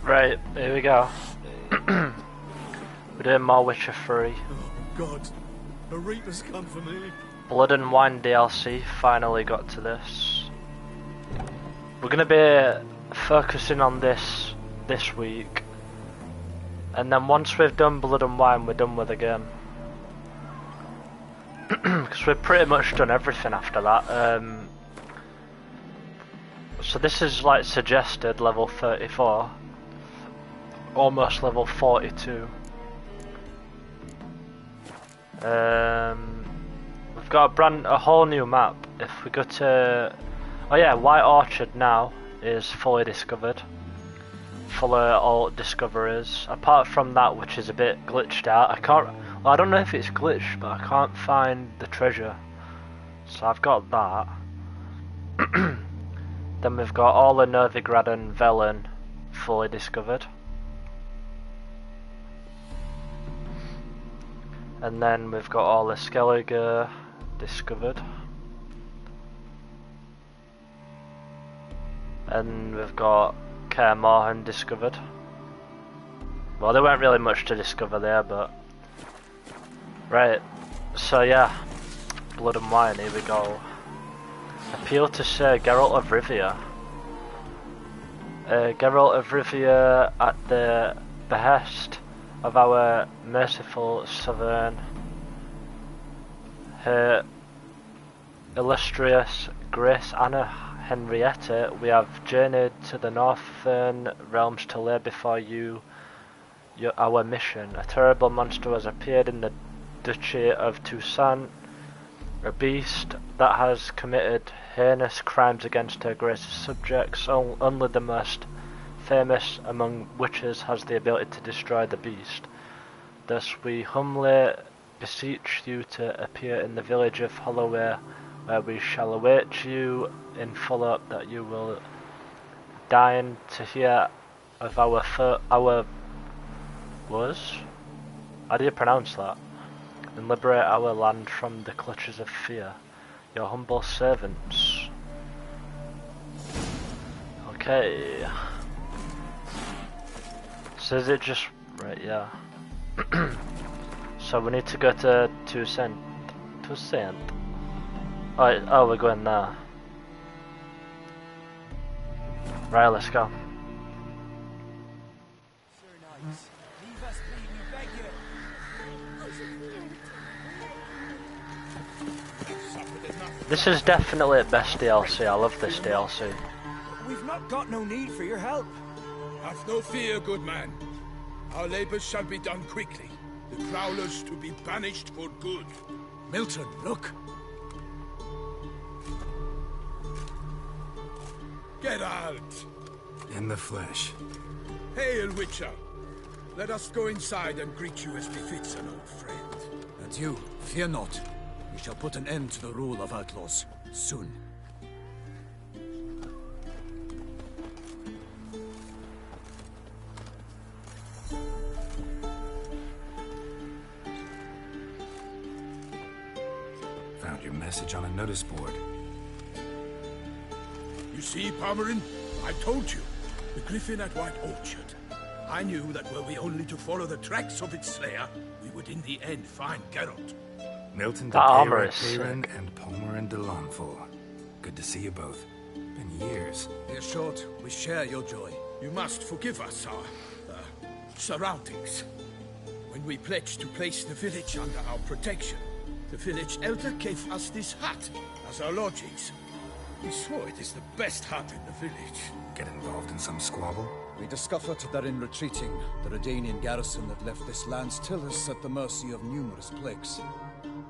Right, here we go. We're doing more Witcher 3. Oh God, a Reaper's come for me. Blood and Wine DLC finally got to this. We're gonna be focusing on this week, and then once we've done Blood and Wine, we're done with the game. Because we've pretty much done everything after that. So this is like suggested level 34. Almost level 42. We've got a whole new map. If we go to, oh yeah, White Orchard now is fully discovered, full of all discoveries. Apart from that, which is a bit glitched out. I don't know if it's glitched, but I can't find the treasure. So I've got that. Then we've got all the Novigrad and Velen fully discovered. And then we've got all the Skellige discovered. And we've got Kaer Morhen discovered. Well, there weren't really much to discover there, but... Right, so yeah. Blood and Wine, here we go. Appeal to Sir Geralt of Rivia. Geralt of Rivia at the behest of our merciful sovereign, Her illustrious Grace Anna Henrietta, we have journeyed to the northern realms to lay before you our mission. A terrible monster has appeared in the duchy of Toussaint, a beast that has committed heinous crimes against her Grace's subjects. Only the most famous among witches has the ability to destroy the beast. Thus we humbly beseech you to appear in the village of Holloway, where we shall await you in full hope that you will deign to hear of our how do you pronounce that? And liberate our land from the clutches of fear. Your humble servants. Okay. So is it just... right, yeah. So we need to go to Toussaint. Toussaint. Oh, we're going there. Right, let's go. This is definitely the best DLC. I love this DLC. We've not got no need for your help. Have no fear, good man. Our labors shall be done quickly. The prowlers to be banished for good. Milton, look. Get out! In the flesh. Hail, Witcher. Let us go inside and greet you as befits an old friend. And you, fear not. We shall put an end to the rule of outlaws, soon. Found your message on a notice board. You see, Palmerin? I told you. The griffin at White Orchard. I knew that were we only to follow the tracks of its slayer, we would in the end find Geralt. Milton the armor is sick. And Palmerin de Lanfall. Good to see you both. Been years. Dear Short, we share your joy. You must forgive us our surroundings. When we pledged to place the village under our protection, the village elder gave us this hut as our lodgings. We swore it is the best hut in the village. Get involved in some squabble? We discovered that in retreating, the Redanian garrison that left this land still is at the mercy of numerous plagues.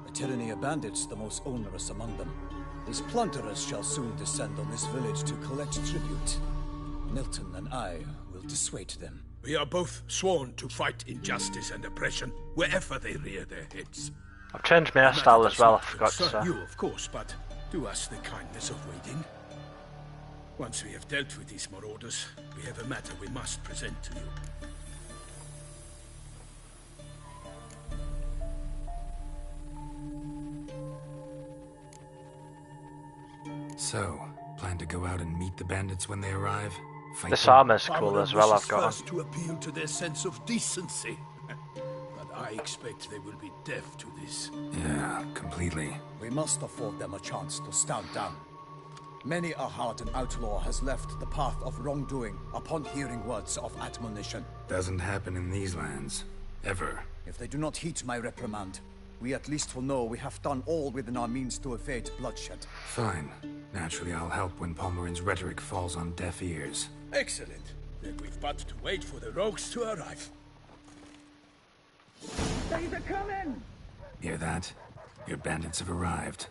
A tyranny of bandits, the most onerous among them. These plunderers shall soon descend on this village to collect tribute. Milton and I will dissuade them. We are both sworn to fight injustice and oppression wherever they rear their heads. I've changed my hairstyle as well, I forgot to say. You, of course, but do us the kindness of waiting. Once we have dealt with these marauders, we have a matter we must present to you. So, plan to go out and meet the bandits when they arrive? Fight This them? armor's cool as well, I've got first to appeal to their sense of decency. But I expect they will be deaf to this. Yeah, completely. We must afford them a chance to stand down. Many a hardened outlaw has left the path of wrongdoing upon hearing words of admonition. Doesn't happen in these lands. Ever. If they do not heed my reprimand, we at least will know we have done all within our means to evade bloodshed. Fine. Naturally, I'll help when Palmerin's rhetoric falls on deaf ears. Excellent. Then we've but to wait for the rogues to arrive. They're coming! Hear that? Your bandits have arrived.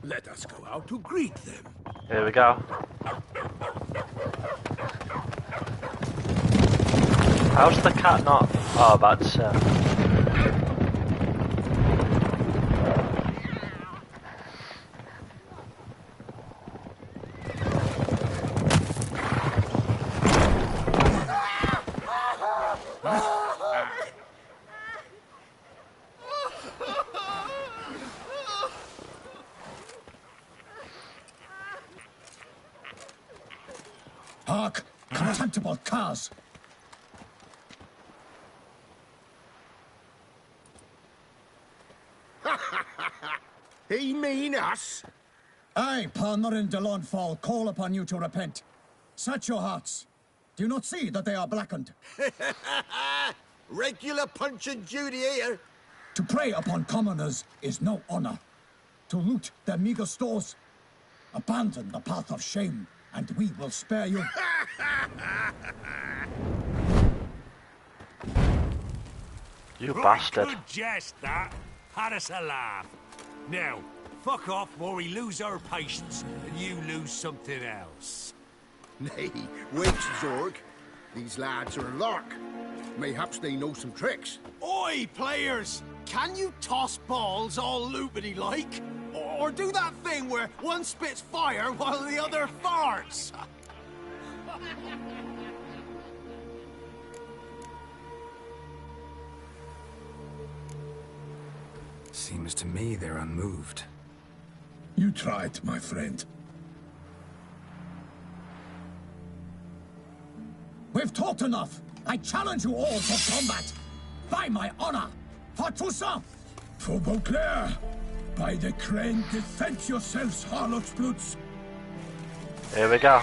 Let us go out to greet them. Here we go. How's the cat not? Oh, about to say. Hark! Contemptible curs! He mean us? I, Palmerin de Launfal, call upon you to repent. Set your hearts. Do you not see that they are blackened? Regular punch and duty here. To prey upon commoners is no honor. To loot their meager stores, abandon the path of shame, and we will spare you. You bastard. Good jest, that. Had us a laugh. Now, fuck off or we lose our patience and you lose something else. Nay, wait, Zorg. These lads are a lark. Mayhaps they know some tricks. Oi, players! Can you toss balls all loopity-like? Or do that thing where one spits fire while the other farts? Seems to me they're unmoved. You tried, my friend. We've talked enough. I challenge you all to combat. By my honor, for Toussaint. For Beauclair, by the crane, defend yourselves, harlots bloods. Here we go.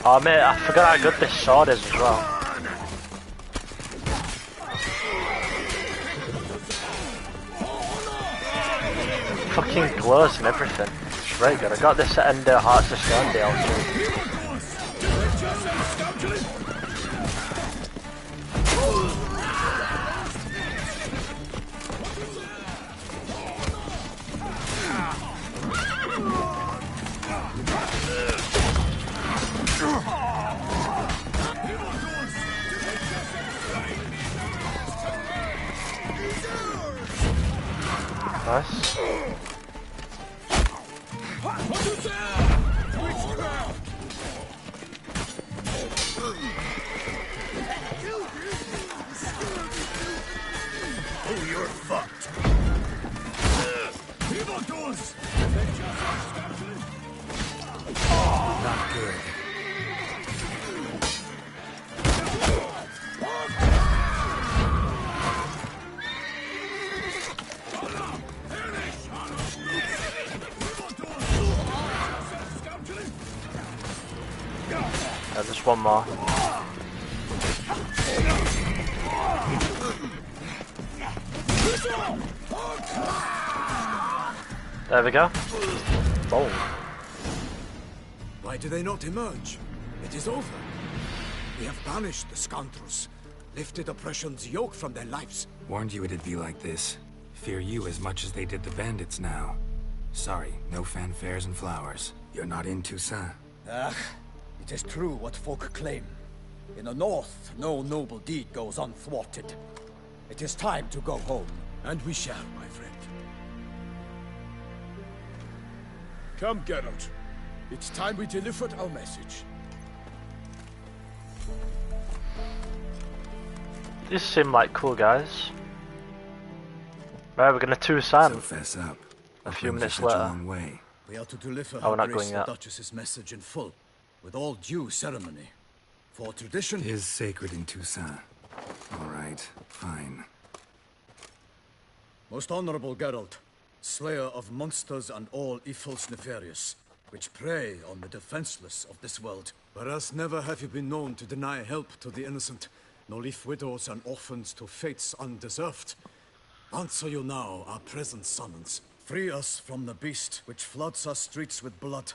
Oh mate, I forgot how good this sword is as well. Fucking glows and everything. It's very good. I got this at End Hearts of Stone DLC. Nice. Oh, you're fucked. Not good. Just one more. There we go. Boom. Why do they not emerge? It is over. We have banished the scoundrels, lifted oppression's yoke from their lives. Warned you it'd be like this. Fear you as much as they did the bandits now. Sorry, no fanfares and flowers. You're not in Toussaint. Ah, it is true what folk claim. In the north, no noble deed goes unthwarted. It is time to go home. And we shall, my friend. Come, Geralt. It's time we delivered our message. These seem like cool guys. Right, we're gonna Toussaint So fess up. a few Brings minutes you such a later. long way. We are to deliver Oh, we're Her not Grace going the yet. Duchess's message in full, with all due ceremony. For tradition... It is sacred in Toussaint. All right, fine. Most honorable Geralt, slayer of monsters and all evils nefarious, which prey on the defenseless of this world. Whereas never have you been known to deny help to the innocent, nor leave widows and orphans to fates undeserved. Answer you now our present summons. Free us from the beast which floods our streets with blood,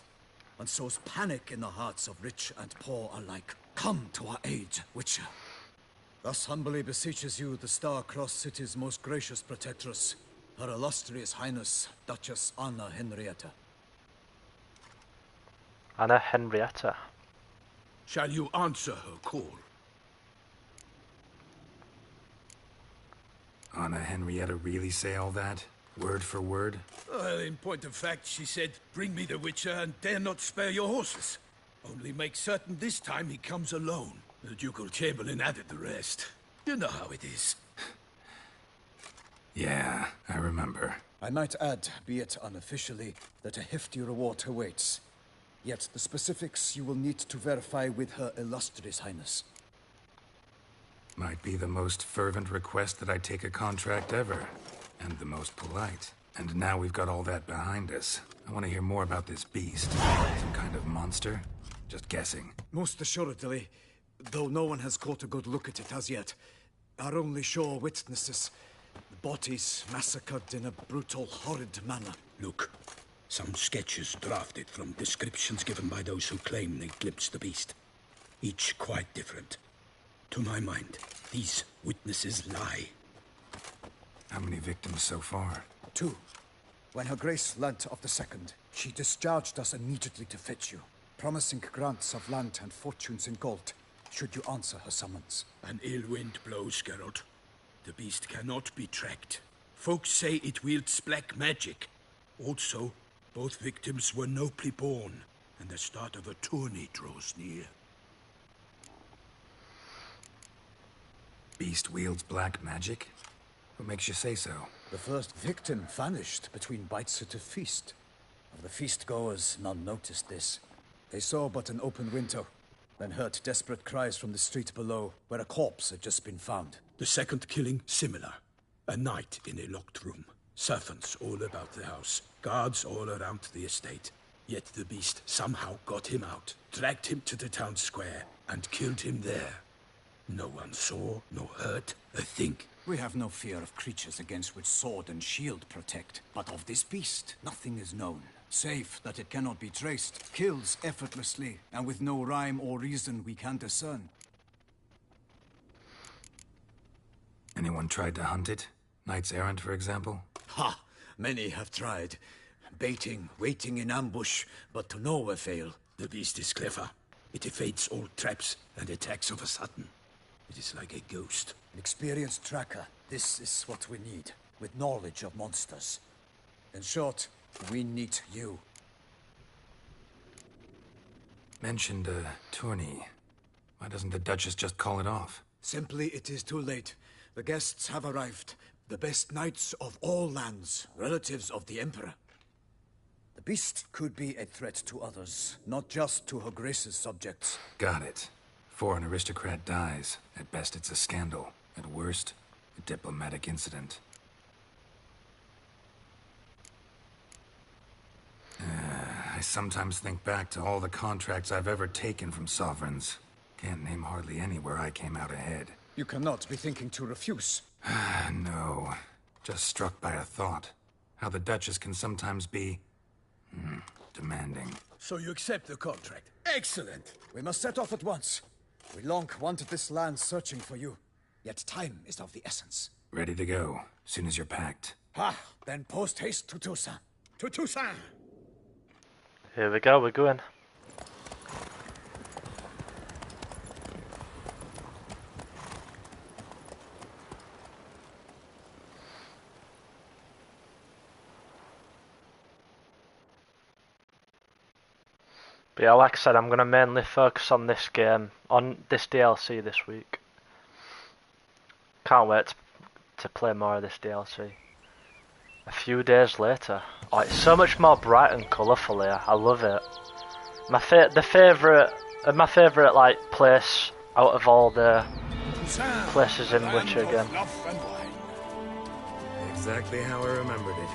and sows panic in the hearts of rich and poor alike. Come to our aid, Witcher. Thus humbly beseeches you the Star-Crossed City's most gracious protectress, Her Illustrious Highness, Duchess Anna Henrietta. Anna Henrietta. Shall you answer her call? Anna Henrietta really say all that? Word for word? Well, in point of fact, she said, bring me the Witcher and dare not spare your horses. Only make certain this time he comes alone. The Ducal Chamberlain added the rest. You know how it is. Yeah, I remember. I might add, be it unofficially, that a hefty reward awaits. Yet the specifics you will need to verify with Her Illustrious Highness. Might be the most fervent request that I take a contract ever. And the most polite. And now we've got all that behind us. I want to hear more about this beast. Some kind of monster? Just guessing. Most assuredly, though no one has caught a good look at it as yet. Our only sure witnesses, the bodies massacred in a brutal, horrid manner. Look, some sketches drafted from descriptions given by those who claim they glimpsed the beast. Each quite different. To my mind, these witnesses lie. How many victims so far? 2. When Her Grace learnt of the second, she discharged us immediately to fetch you, promising grants of land and fortunes in gold, should you answer her summons. An ill wind blows, Geralt. The beast cannot be tracked. Folks say it wields black magic. Also, both victims were nobly born, and the start of a tourney draws near. Beast wields black magic? What makes you say so? The first victim vanished between bites at a feast. Of the feast-goers, none noticed this. They saw but an open window, then heard desperate cries from the street below, where a corpse had just been found. The second killing, similar. A night in a locked room. Servants all about the house. Guards all around the estate. Yet the beast somehow got him out, dragged him to the town square, and killed him there. No one saw, nor heard a thing. We have no fear of creatures against which sword and shield protect. But of this beast, nothing is known. Save that it cannot be traced, kills effortlessly, and with no rhyme or reason we can discern. Anyone tried to hunt it? Knights errant, for example? Ha! Many have tried. Baiting, waiting in ambush, but to no avail. The beast is clever. It evades all traps and attacks of a sudden. It is like a ghost. An experienced tracker. This is what we need, with knowledge of monsters. In short, we need you. Mentioned a tourney. Why doesn't the Duchess just call it off? Simply, it is too late. The guests have arrived. The best knights of all lands, relatives of the Emperor. The beast could be a threat to others, not just to Her Grace's subjects. Got it. Before an aristocrat dies, at best it's a scandal. At worst, a diplomatic incident. I sometimes think back to all the contracts I've ever taken from sovereigns. Can't name hardly any where I came out ahead. You cannot be thinking to refuse. No. Just struck by a thought. How the Duchess can sometimes be... demanding. So you accept the contract. Excellent! We must set off at once. We long wanted this land searching for you. Yet time is of the essence. Ready to go, soon as you're packed. Ha! Then post-haste to Toussaint. To Toussaint! Here we go, we're going. But yeah, like I said, I'm going to mainly focus on this game, on this DLC this week. Can't wait to play more of this DLC. A few days later, Oh, it's so much more bright and colourful here. I love it. My favourite like place out of all the places in Witcher again. Exactly how I remembered it.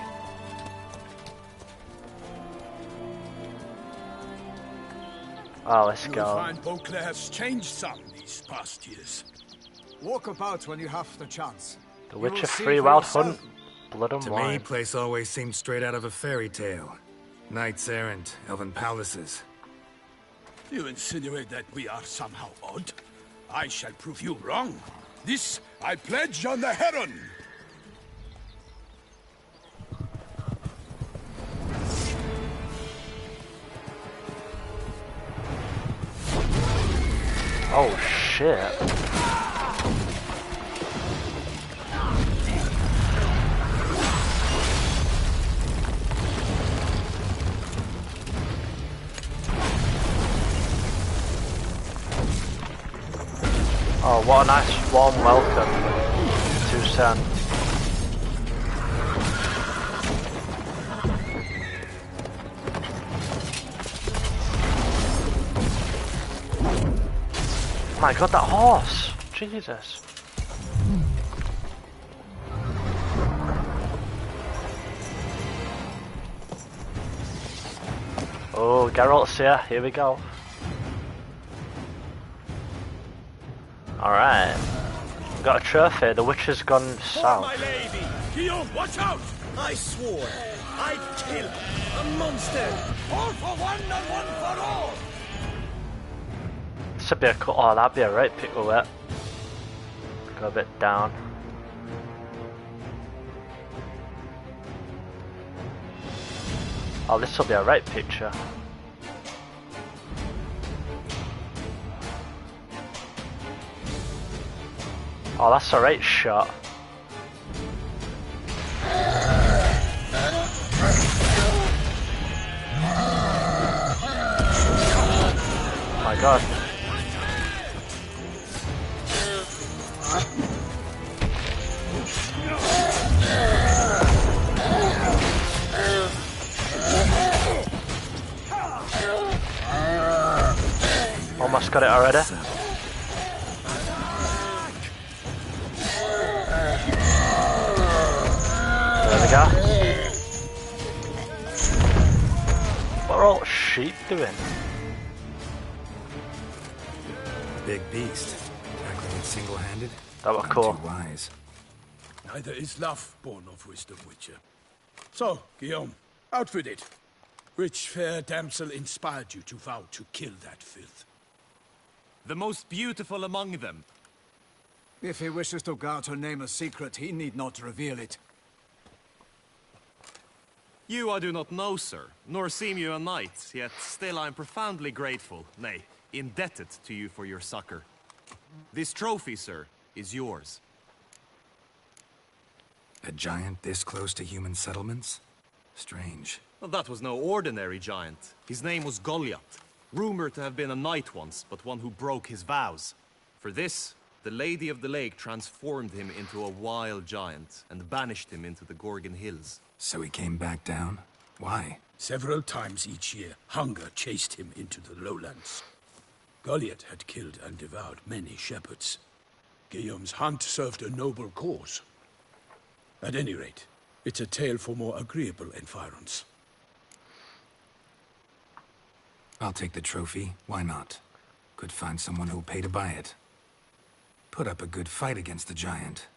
Oh, let's You'll go. find Beauclair has changed some these past years. Walk about when you have the chance. The You will Witcher see 3 for Wild yourself. Hunt. Blood and To wine. me, place always seemed straight out of a fairy tale. Knights errant, elven palaces. You insinuate that we are somehow odd? I shall prove you wrong. This I pledge on the Heron. Oh shit. Oh, what a nice warm welcome to Toussaint. My god, that horse! Jesus. Oh, Geralt's here. Here we go. Alright. Got a trophy. The Witcher's gone south. My lady! Guillaume, watch out! I swore I'd kill a monster. All for one and one for all! This would be a cool. Oh, that'd be a right pick with it. Go a bit down. Oh, this will be a right picture. Oh, that's a right shot. My god. Almost got it already. There we go. What are all sheep doing? Big beast. Tackling it single-handed? That was Not cool. too wise. Neither is love born of wisdom, Witcher. So, Guillaume, out with it. Which fair damsel inspired you to vow to kill that filth? The most beautiful among them. If he wishes to guard her name a secret, he need not reveal it. You I do not know, sir, nor seem you a knight, yet still I am profoundly grateful, nay, indebted to you for your succor. This trophy, sir, is yours. A giant this close to human settlements? Strange. Well, that was no ordinary giant. His name was Goliath, rumored to have been a knight once, but one who broke his vows. For this, the Lady of the Lake transformed him into a wild giant and banished him into the Gorgon Hills. So he came back down? Why? Several times each year, hunger chased him into the lowlands. Goliath had killed and devoured many shepherds. Guillaume's hunt served a noble cause. At any rate, it's a tale for more agreeable environs. I'll take the trophy. Why not? Could find someone who'll pay to buy it. Put up a good fight against the giant.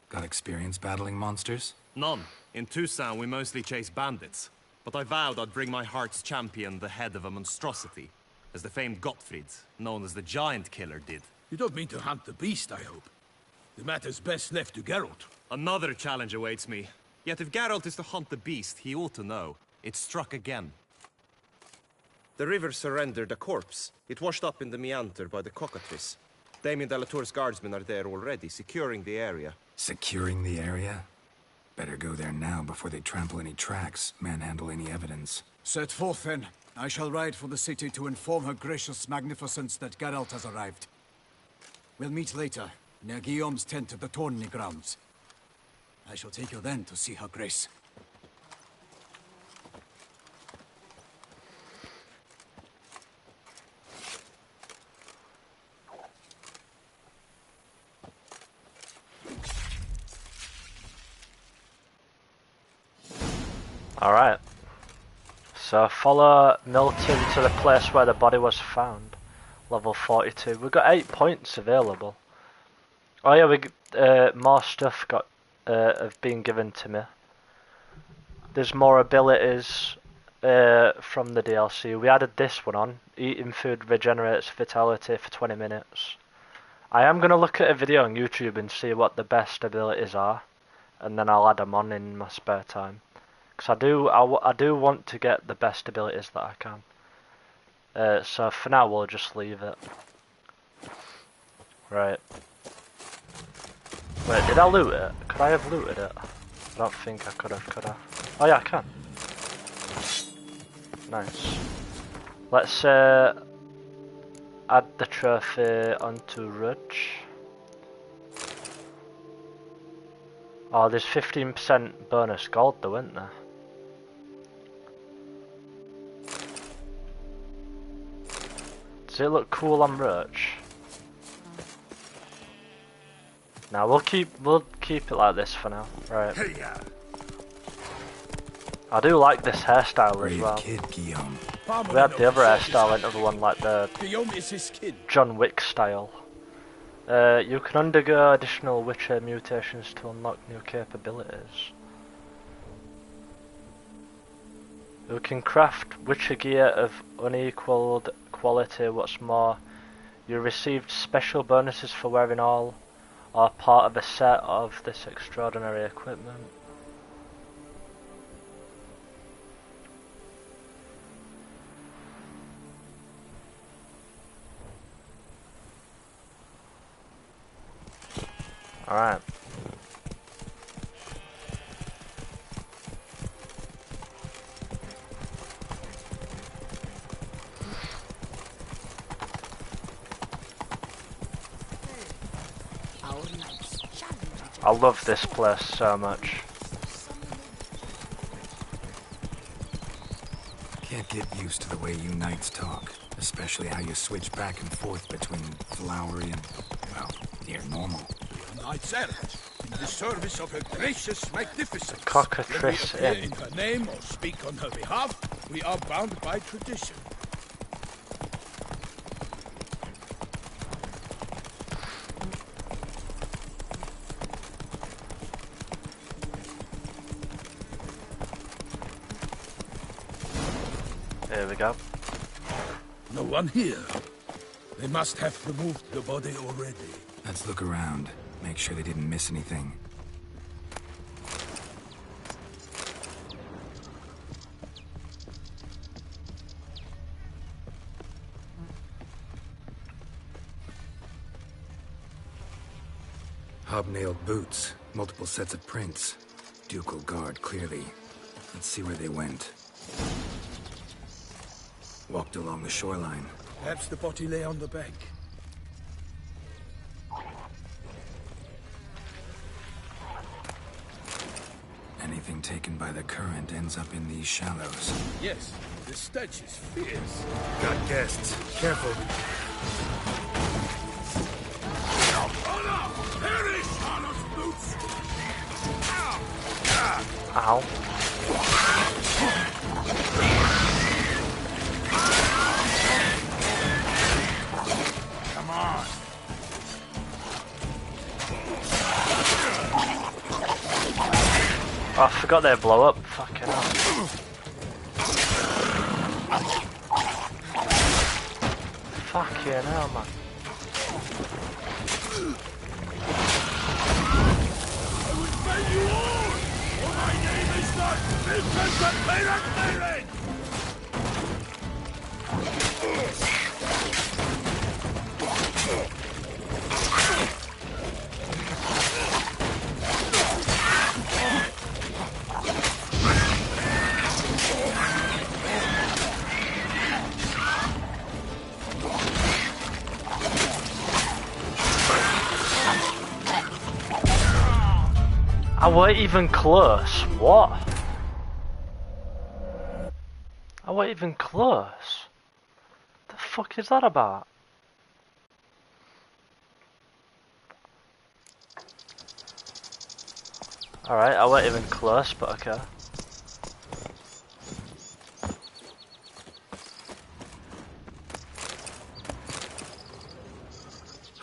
Got experience battling monsters? None. In Toussaint, we mostly chase bandits. But I vowed I'd bring my heart's champion the head of a monstrosity, as the famed Gottfried, known as the Giant Killer, did. You don't mean to hunt the beast, I hope. The matter's best left to Geralt. Another challenge awaits me. Yet if Geralt is to hunt the beast, he ought to know. It struck again. The river surrendered a corpse. It washed up in the meander by the cockatrice. Damien de la Tour's guardsmen are there already, securing the area. Securing the area? Better go there now before they trample any tracks, manhandle any evidence. Set forth then. I shall ride for the city to inform her gracious magnificence that Geralt has arrived. We'll meet later, near Guillaume's tent at the Tourney grounds. I shall take you then to see her grace. Alright. So follow Milton to the place where the body was found. Level 42. We've got 8 points available. Oh yeah, more stuff have been given to me. There's more abilities from the DLC. We added this one on. Eating food regenerates vitality for 20 minutes. I am going to look at a video on YouTube and see what the best abilities are. And then I'll add them on in my spare time. Because I do want to get the best abilities that I can. So for now we'll just leave it. Right. Wait, did I loot it? Could I have looted it? I don't think I could have, Oh yeah, I can. Nice. Let's add the trophy onto Ridge. Oh, there's 15% bonus gold though, isn't there? Does it look cool on Roach? Now we'll keep it like this for now. Right. I do like this hairstyle as well. Kid, Guillaume. We had the other hairstyle, another one like the Guillaume is his kid. John Wick style. You can undergo additional Witcher mutations to unlock new capabilities. You can craft Witcher gear of unequaled quality. What's more, you received special bonuses for wearing all or part of a set of this extraordinary equipment. Alright. I love this place so much. Can't get used to the way you knights talk, especially how you switch back and forth between flowery and, well, near normal. Knights errant, in the service of her gracious magnificence. Cockatrice When we appear Inn. in her name or speak on her behalf, we are bound by tradition. Here we go. No one here. They must have removed the body already. Let's look around. Make sure they didn't miss anything. Hobnailed boots, multiple sets of prints. Ducal guard, clearly. Let's see where they went. Walked along the shoreline. Perhaps the body lay on the bank. Anything taken by the current ends up in these shallows. Yes, the stench is fierce. Got guests. Careful. Ow. Come on. Oh, I forgot they blow up. Fucking hell. Fucking hell, man. I weren't even close. What? I weren't even close. The fuck is that about? Alright, I weren't even close, but okay.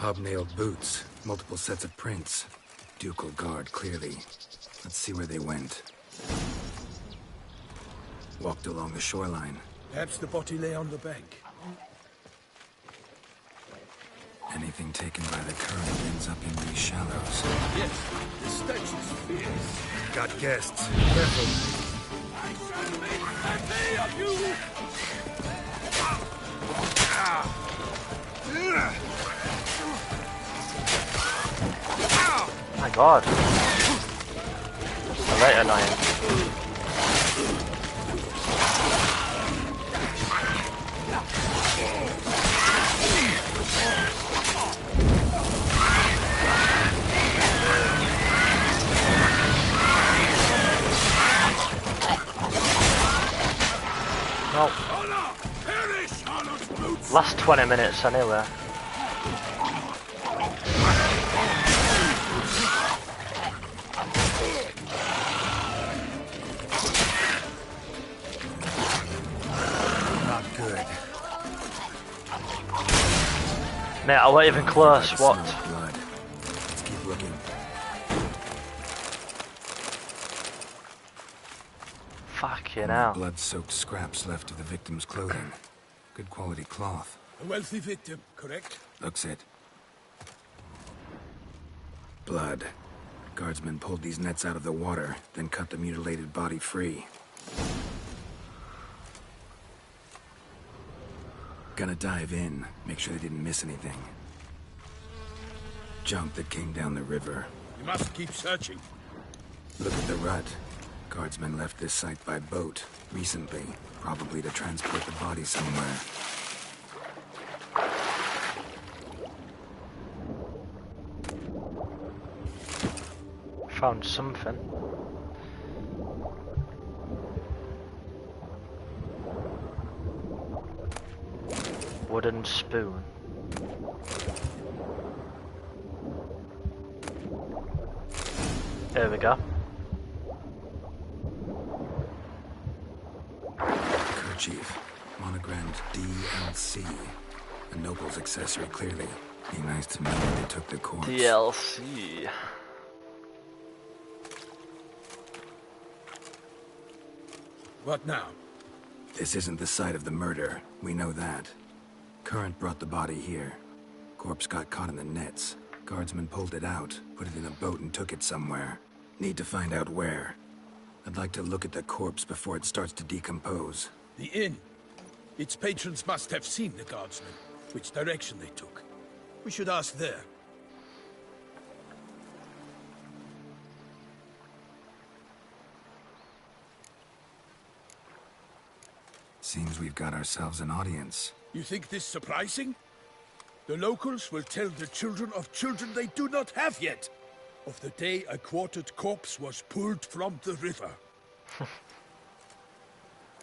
Hobnailed boots, multiple sets of prints. Ducal guard, clearly. Let's see where they went. Walked along the shoreline. Perhaps the body lay on the bank. Anything taken by the current ends up in these shallows. Yes, the stench is fierce. Got guests. Careful. I shall make a day of you! My god. A right annoying. No. Last 20 minutes anyway. Not good. Mate, I wasn't even close. I What? smell blood. Let's keep looking. Fucking hell. Blood-soaked scraps left of the victim's clothing. Good quality cloth. A wealthy victim, correct? Looks it. Blood. Guardsmen pulled these nets out of the water, then cut the mutilated body free. Gonna dive in, make sure they didn't miss anything. Junk that came down the river. You must keep searching. Look at the rut. Guardsmen left this site by boat, recently, probably to transport the body somewhere. Found something. Wooden spoon. There we go. Kerchief. Monogrammed DLC. A noble's accessory, clearly. Be nice to know where they took the corpse. DLC. What now? This isn't the site of the murder. We know that. Current brought the body here. Corpse got caught in the nets. Guardsmen pulled it out, put it in a boat and took it somewhere. Need to find out where. I'd like to look at the corpse before it starts to decompose. The inn. Its patrons must have seen the guardsmen, which direction they took. We should ask there. Seems we've got ourselves an audience. You think this surprising? The locals will tell the children of children they do not have yet, of the day a quartered corpse was pulled from the river.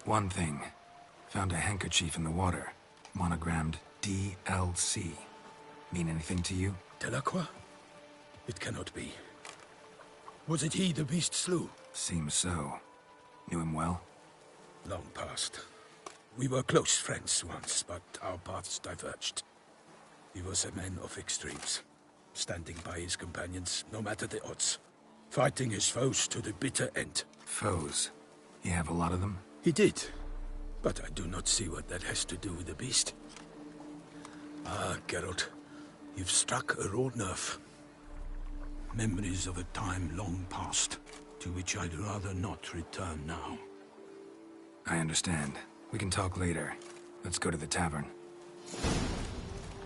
One thing. Found a handkerchief in the water. Monogrammed DLC. Mean anything to you? Delacroix? It cannot be. Was it he the beast slew? Seems so. Knew him well? Long past. We were close friends once, but our paths diverged. He was a man of extremes, standing by his companions no matter the odds, fighting his foes to the bitter end. Foes? You have a lot of them? He did, but I do not see what that has to do with the beast. Ah, Geralt, you've struck a raw nerve. Memories of a time long past, to which I'd rather not return now. I understand. We can talk later. Let's go to the tavern.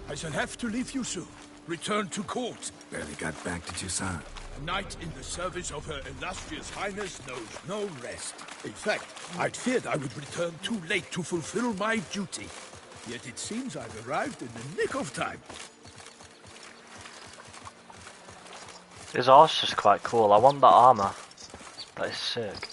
I shall have to leave you soon. Return to court. Barely got back to Toussaint. A knight in the service of Her Illustrious Highness knows no rest. In fact, I'd feared I would return too late to fulfill my duty. Yet it seems I've arrived in the nick of time. His horse is quite cool. I want that armor. That is sick.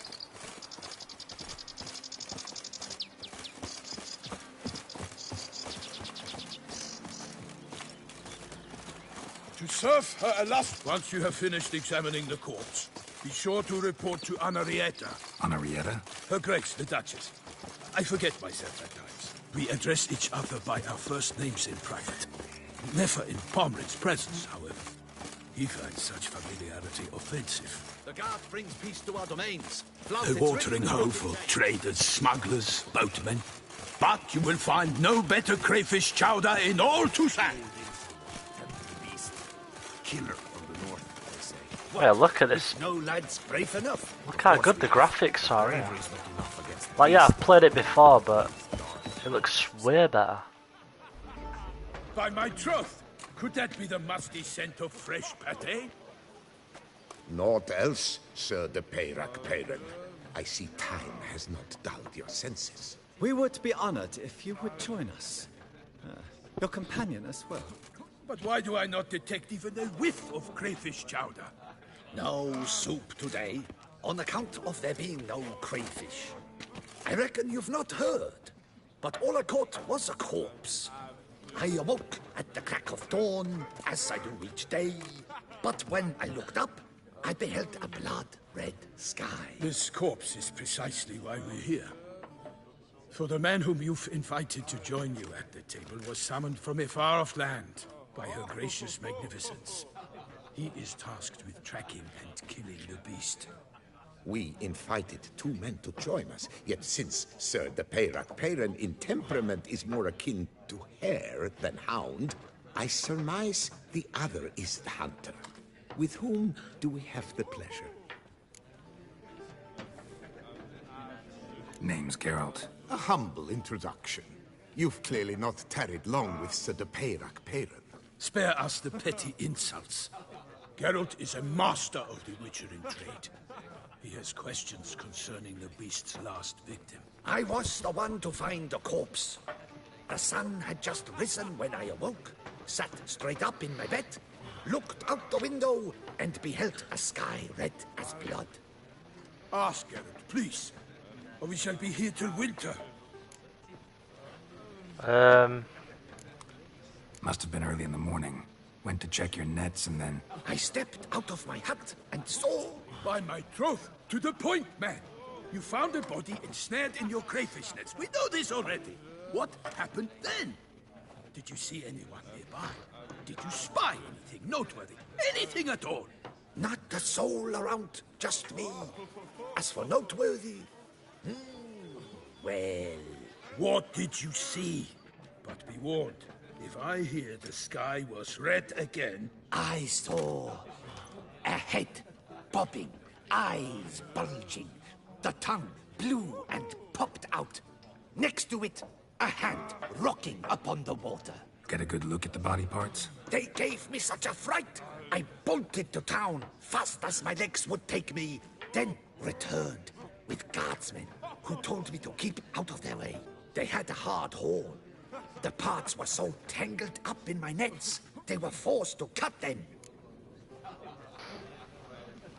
To serve Her Illustrious... Once you have finished examining the corpse, be sure to report to Anarietta. Anarietta? Her Grace, the Duchess. I forget myself at times. We address each other by our first names in private. Never in Pomrin's presence, however. He finds such familiarity offensive. The guard brings peace to our domains. A watering hole for traders, smugglers, boatmen. But you will find no better crayfish chowder in all Toussaint. Killer on the north, they say. Yeah, look at this. No lads brave enough. Look how good the graphics are. Yeah. Like, yeah, I've played it before, but it looks way better. By my troth, could that be the musty scent of fresh pate? Naught else, Sir de Peyrac-Peyran. I see time has not dulled your senses. We would be honored if you would join us. Your companion as well. But why do I not detect even a whiff of crayfish chowder? No soup today, on account of there being no crayfish. I reckon you've not heard, but all I caught was a corpse. I awoke at the crack of dawn, as I do each day, but when I looked up, I beheld a blood-red sky. This corpse is precisely why we're here. For the man whom you've invited to join you at the table was summoned from a far-off land by her gracious magnificence. He is tasked with tracking and killing the beast. We invited two men to join us, yet since Sir de Peyrac-Peyran in temperament is more akin to hare than hound, I surmise the other is the hunter. With whom do we have the pleasure? Name's Geralt. A humble introduction. You've clearly not tarried long with Sir de Peyrac-Peyran. Spare us the petty insults. Geralt is a master of the witchering trade. He has questions concerning the beast's last victim. I was the one to find the corpse. The sun had just risen when I awoke, sat straight up in my bed, looked out the window, and beheld a sky red as blood. Ask Geralt, please, or we shall be here till winter. Must have been early in the morning. Went to check your nets and then... I stepped out of my hut and saw... By my troth, to the point, man. You found a body ensnared in your crayfish nets. We know this already. What happened then? Did you see anyone nearby? Did you spy anything noteworthy? Anything at all? Not a soul around, just me. As for noteworthy... well... What did you see? But be warned, if I hear the sky was red again... I saw a head bobbing, eyes bulging, the tongue blue and popped out. Next to it, a hand rocking upon the water. Get a good look at the body parts? They gave me such a fright. I bolted to town, fast as my legs would take me, then returned with guardsmen who told me to keep out of their way. They had a hard haul. The parts were so tangled up in my nets, they were forced to cut them.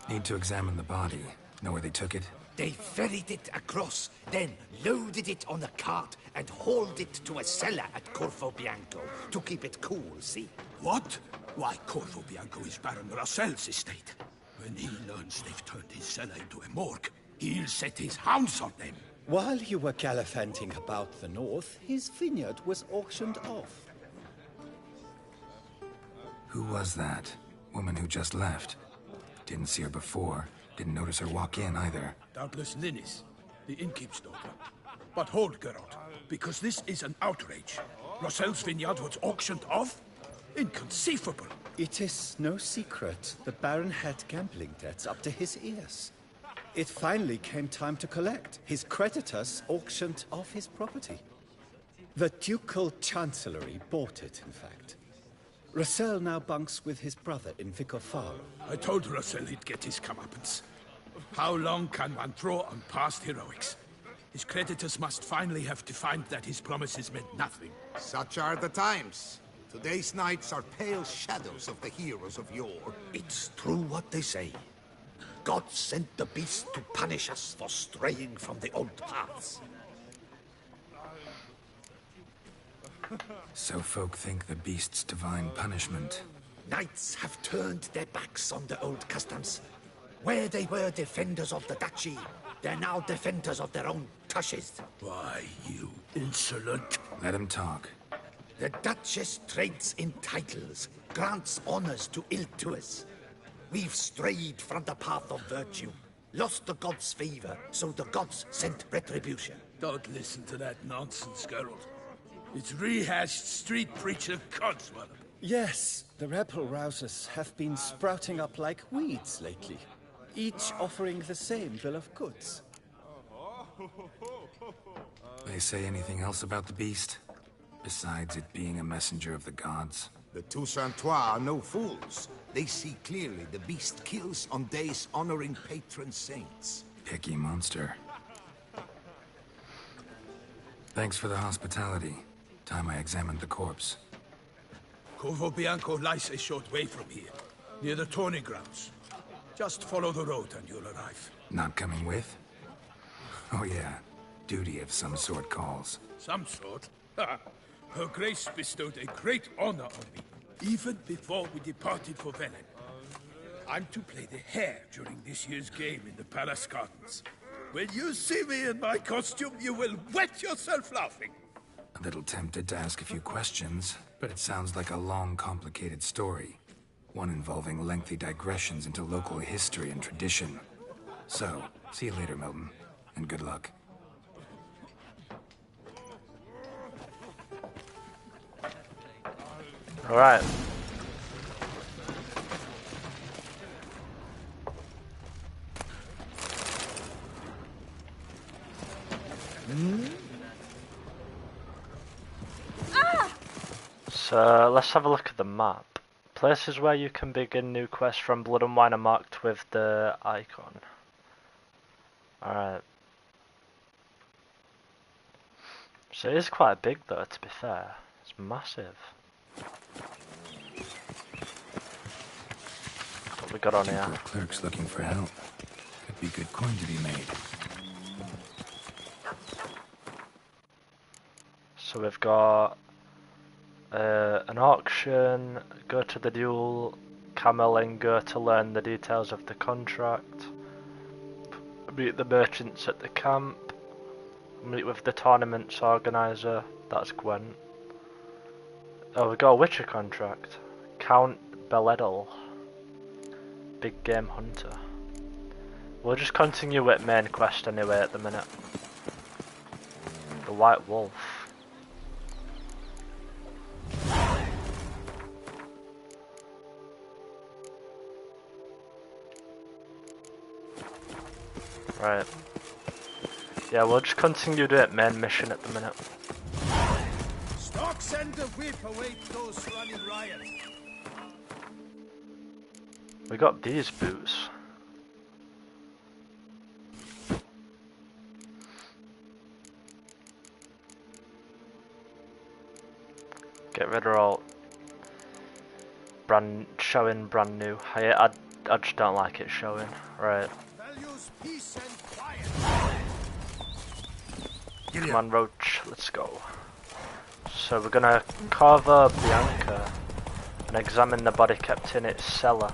Need to examine the body. Know where they took it? They ferried it across, then loaded it on a cart and hauled it to a cellar at Corvo Bianco to keep it cool, see? What? Why, Corvo Bianco is Baron Rossel's estate. When he learns they've turned his cellar into a morgue, he'll set his hounds on them. While you were gallivanting about the north, his vineyard was auctioned off. Who was that? Woman who just left. Didn't see her before. Didn't notice her walk in either. Doubtless Linnis, the innkeep's daughter. But hold, Geralt, because this is an outrage. Rossel's vineyard was auctioned off? Inconceivable. It is no secret the Baron had gambling debts up to his ears. It finally came time to collect. His creditors auctioned off his property. The Ducal Chancellery bought it, in fact. Rossel now bunks with his brother in Vicofaro. I told Rossel he'd get his comeuppance. How long can one draw on past heroics? His creditors must finally have defined that his promises meant nothing. Such are the times. Today's knights are pale shadows of the heroes of yore. It's true what they say. God sent the beast to punish us for straying from the old paths. So folk think the beast's divine punishment. Knights have turned their backs on the old customs. Where they were defenders of the duchy, they're now defenders of their own tushes. Why, you insolent... Let him talk. The Duchess trades in titles, grants honors to ill-doers. We've strayed from the path of virtue, lost the gods' favor, so the gods sent retribution. Don't listen to that nonsense, Geralt. It's rehashed street preacher codswallop. Yes, the rebel rousers have been sprouting up like weeds lately, each offering the same bill of goods. They say anything else about the beast? Besides it being a messenger of the gods? The Toussaint are no fools. They see clearly the beast kills on days honoring patron saints. Picky monster. Thanks for the hospitality. Time I examined the corpse. Corvo Bianco lies a short way from here, near the tourney grounds. Just follow the road and you'll arrive. Not coming with? Oh yeah, duty of some sort calls. Some sort? Her Grace bestowed a great honor on me, even before we departed for Velen. I'm to play the hare during this year's game in the palace gardens. When you see me in my costume, you will wet yourself laughing. A little tempted to ask a few questions, but it sounds like a long, complicated story. One involving lengthy digressions into local history and tradition. So, see you later, Milton, and good luck. All right. So let's have a look at the map. Places where you can begin new quests from Blood and Wine are marked with the icon. Alright. So it is quite big though, to be fair. It's massive. What we got on here? Clerks looking for help. Could be good coin to be made. So we've got an auction, go to the duel, camel and go to learn the details of the contract, meet the merchants at the camp, meet with the tournament's organiser, that's Gwent. Oh, we've got a Witcher contract, Count Beledel, big game hunter. We'll just continue with main quest anyway at the minute. The White Wolf. Right. Yeah, we'll just continue doing main mission at the minute. Stock send the whip await those running riot. We got these boots. Get rid of all showing brand new. I just don't like it showing. Right. Values peace and quiet. Come on, Roach, let's go. So we're gonna Corvo Bianco and examine the body kept in its cellar.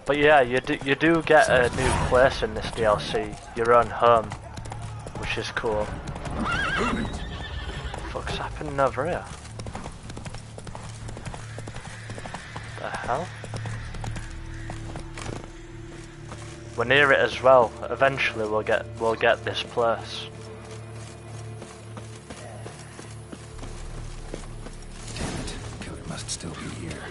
But yeah, you do get a new place in this DLC, your own home, which is cool. What the fuck's happening over here? The hell? We're near it as well. Eventually we'll get this place. Damn it, killer must still be here.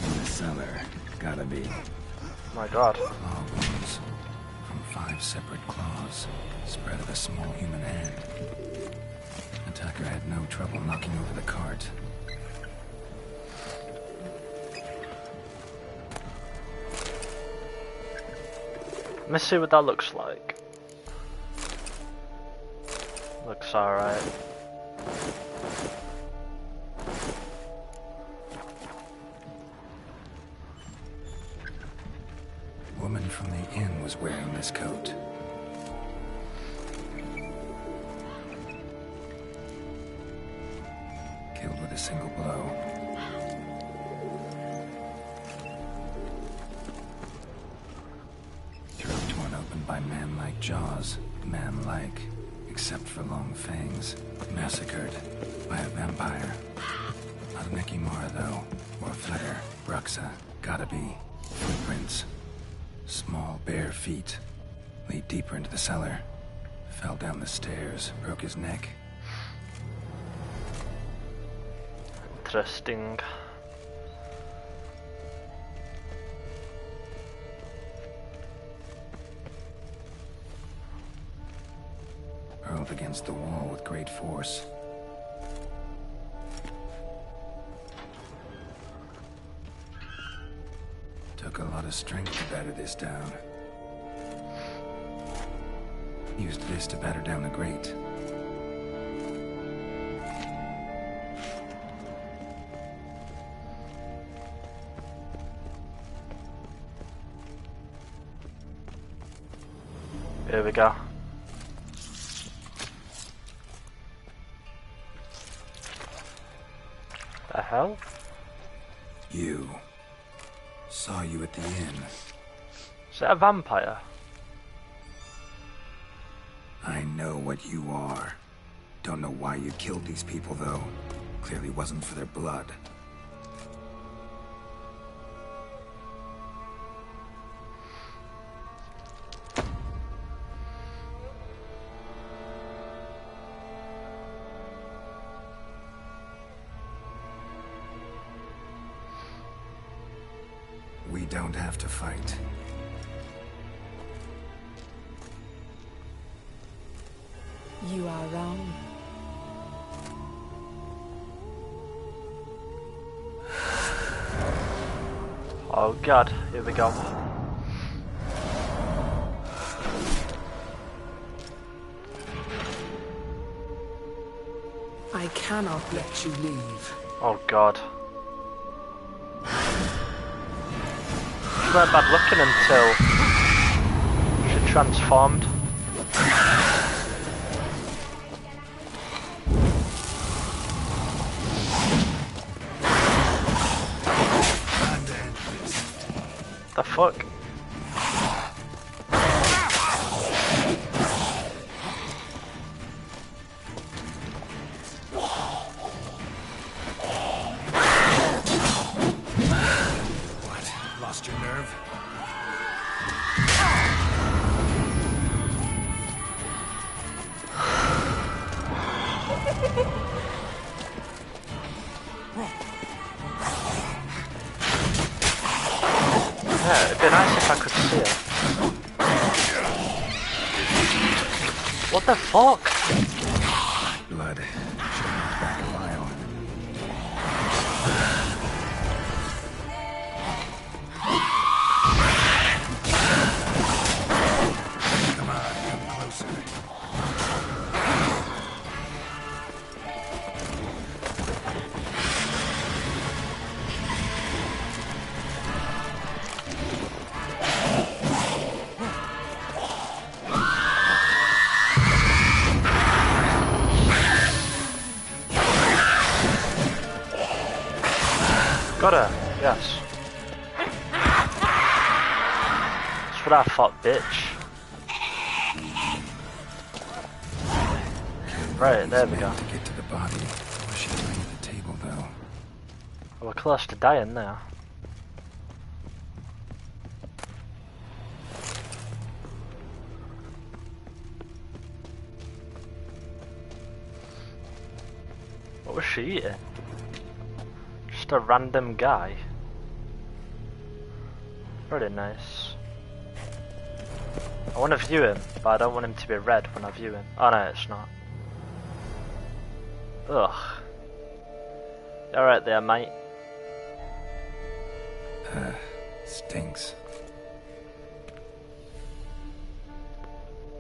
In the cellar, gotta be. My god. Claw wounds from 5 separate claws, spread of a small human hand. Attacker had no trouble knocking over the cart. Let me see what that looks like. Looks alright. Woman from the inn was wearing this coat. Killed with a single blow. Throat torn open by man-like jaws. Man-like, except for long fangs. Massacred by a vampire. Not an Ekimara, though. Or a Flitter. Bruxa. Gotta be. Footprints. Small, bare feet. Lead deeper into the cellar. Fell down the stairs. Broke his neck. Interesting. Hurled against the wall with great force. Took a lot of strength to batter this down. Used this to batter down the grate. Here we go. The hell? You. Saw you at the inn. Is it a vampire? I know what you are. Don't know why you killed these people, though. Clearly wasn't for their blood. We don't have to fight. You are wrong. Oh god, here we go. I cannot let you leave. Oh god. She weren't bad looking until she transformed. The fuck? What? Lost your nerve? Yeah, it'd be nice if I could see it. What the fuck? Blood. Back a vial. Come on, come closer. Got her, yes. That's what I thought, bitch. Right, there we go. To get to the body. Was she laying at the table, though? We're close to dying now. What was she eating? Just a random guy. Very nice. I want to view him, but I don't want him to be red when I view him. Oh no, it's not. Ugh. Alright there, mate. Stinks.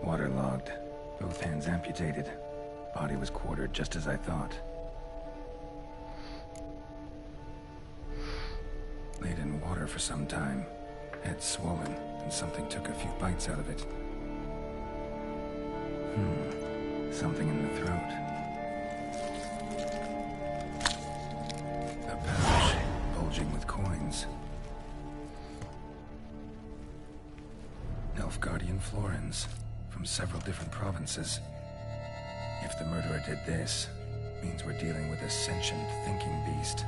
Waterlogged. Both hands amputated. Body was quartered just as I thought. Laid in water for some time. Head swollen, and something took a few bites out of it. Something in the throat. runes. Nilfgaardian florins from several different provinces. If the murderer did this, means we're dealing with a sentient thinking beast.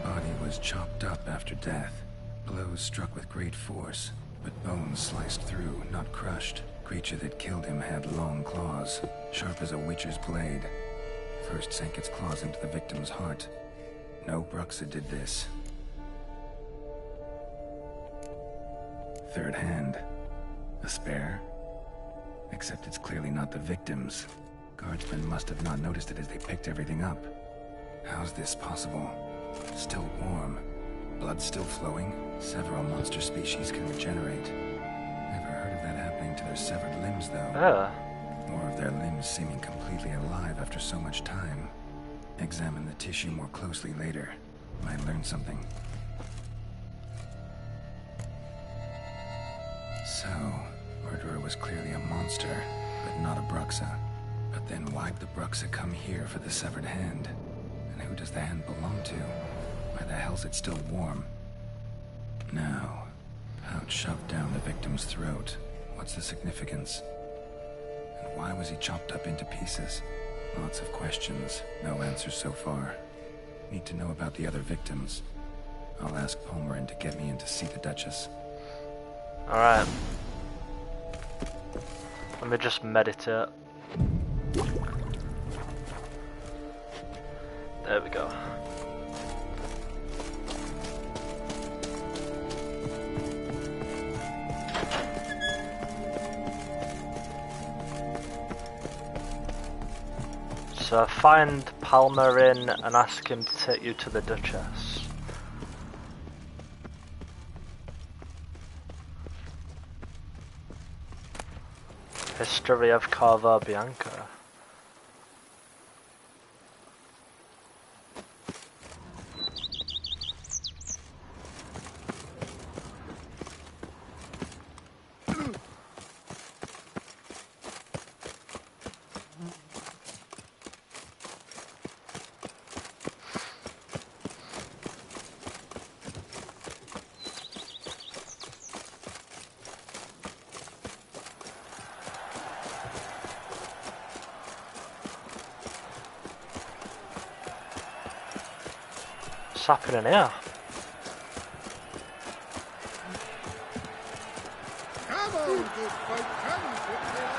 Body was chopped up after death. Blows struck with great force, but bones sliced through, not crushed. Creature that killed him had long claws, sharp as a witcher's blade. First sank its claws into the victim's heart. No Bruxa did this. Third hand. A spare? Except it's clearly not the victim's. Guardsmen must have not noticed it as they picked everything up. How's this possible? Still warm. Blood still flowing? Several monster species can regenerate. Never heard of that happening to their severed limbs, though. Or of their limbs seeming completely alive after so much time. Examine the tissue more closely later. Might learn something. So, murderer was clearly a monster, but not a Bruxa. But then why'd the Bruxa come here for the severed hand? And who does the hand belong to? Why the hell's it still warm? Now, pouch shoved down the victim's throat. What's the significance? And why was he chopped up into pieces? Lots of questions, no answers so far. Need to know about the other victims. I'll ask Palmerin to get me in to see the Duchess. Alright. Let me just meditate. There we go. So find Palmerin and ask him to take you to the Duchess. History of Cava Bianca. What's happening here? Come on, good folk, come quickly.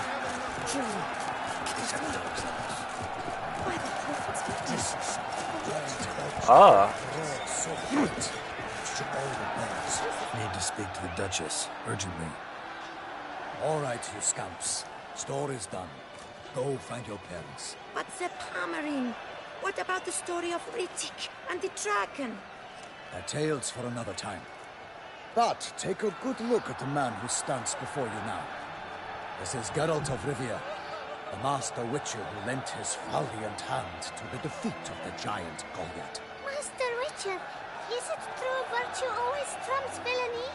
Need to speak to the Duchess, urgently. All right, you scamps. Story's done. Go find your parents. But the Palmerin, what about the story of Rittik and the dragon? They're tales for another time. But take a good look at the man who stands before you now. This is Geralt of Rivia, the master witcher who lent his valiant hand to the defeat of the giant Goliath. Master Witcher, is it true virtue always trumps villainy?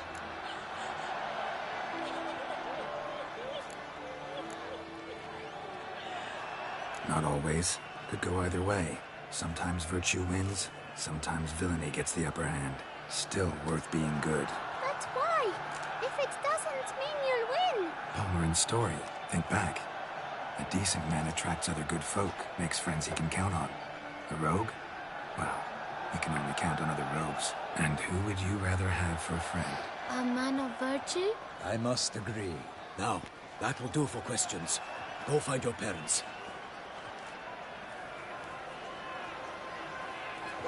Not always. Could go either way. Sometimes virtue wins, sometimes villainy gets the upper hand. Still worth being good. But why? If it doesn't mean you'll win. Palmerin's story. Think back. A decent man attracts other good folk, makes friends he can count on. A rogue? Well, he can only count on other rogues. And who would you rather have for a friend? A man of virtue? I must agree. Now, that will do for questions. Go find your parents.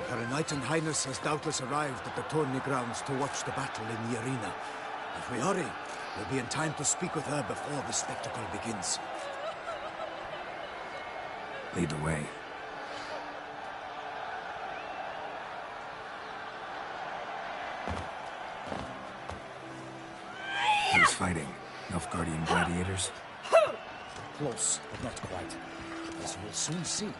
Her Knight and Highness has doubtless arrived at the tourney grounds to watch the battle in the arena. If we hurry, we'll be in time to speak with her before the spectacle begins. Lead the way. Who's fighting? Nilfgaardian gladiators? Close, but not quite. As you'll soon see.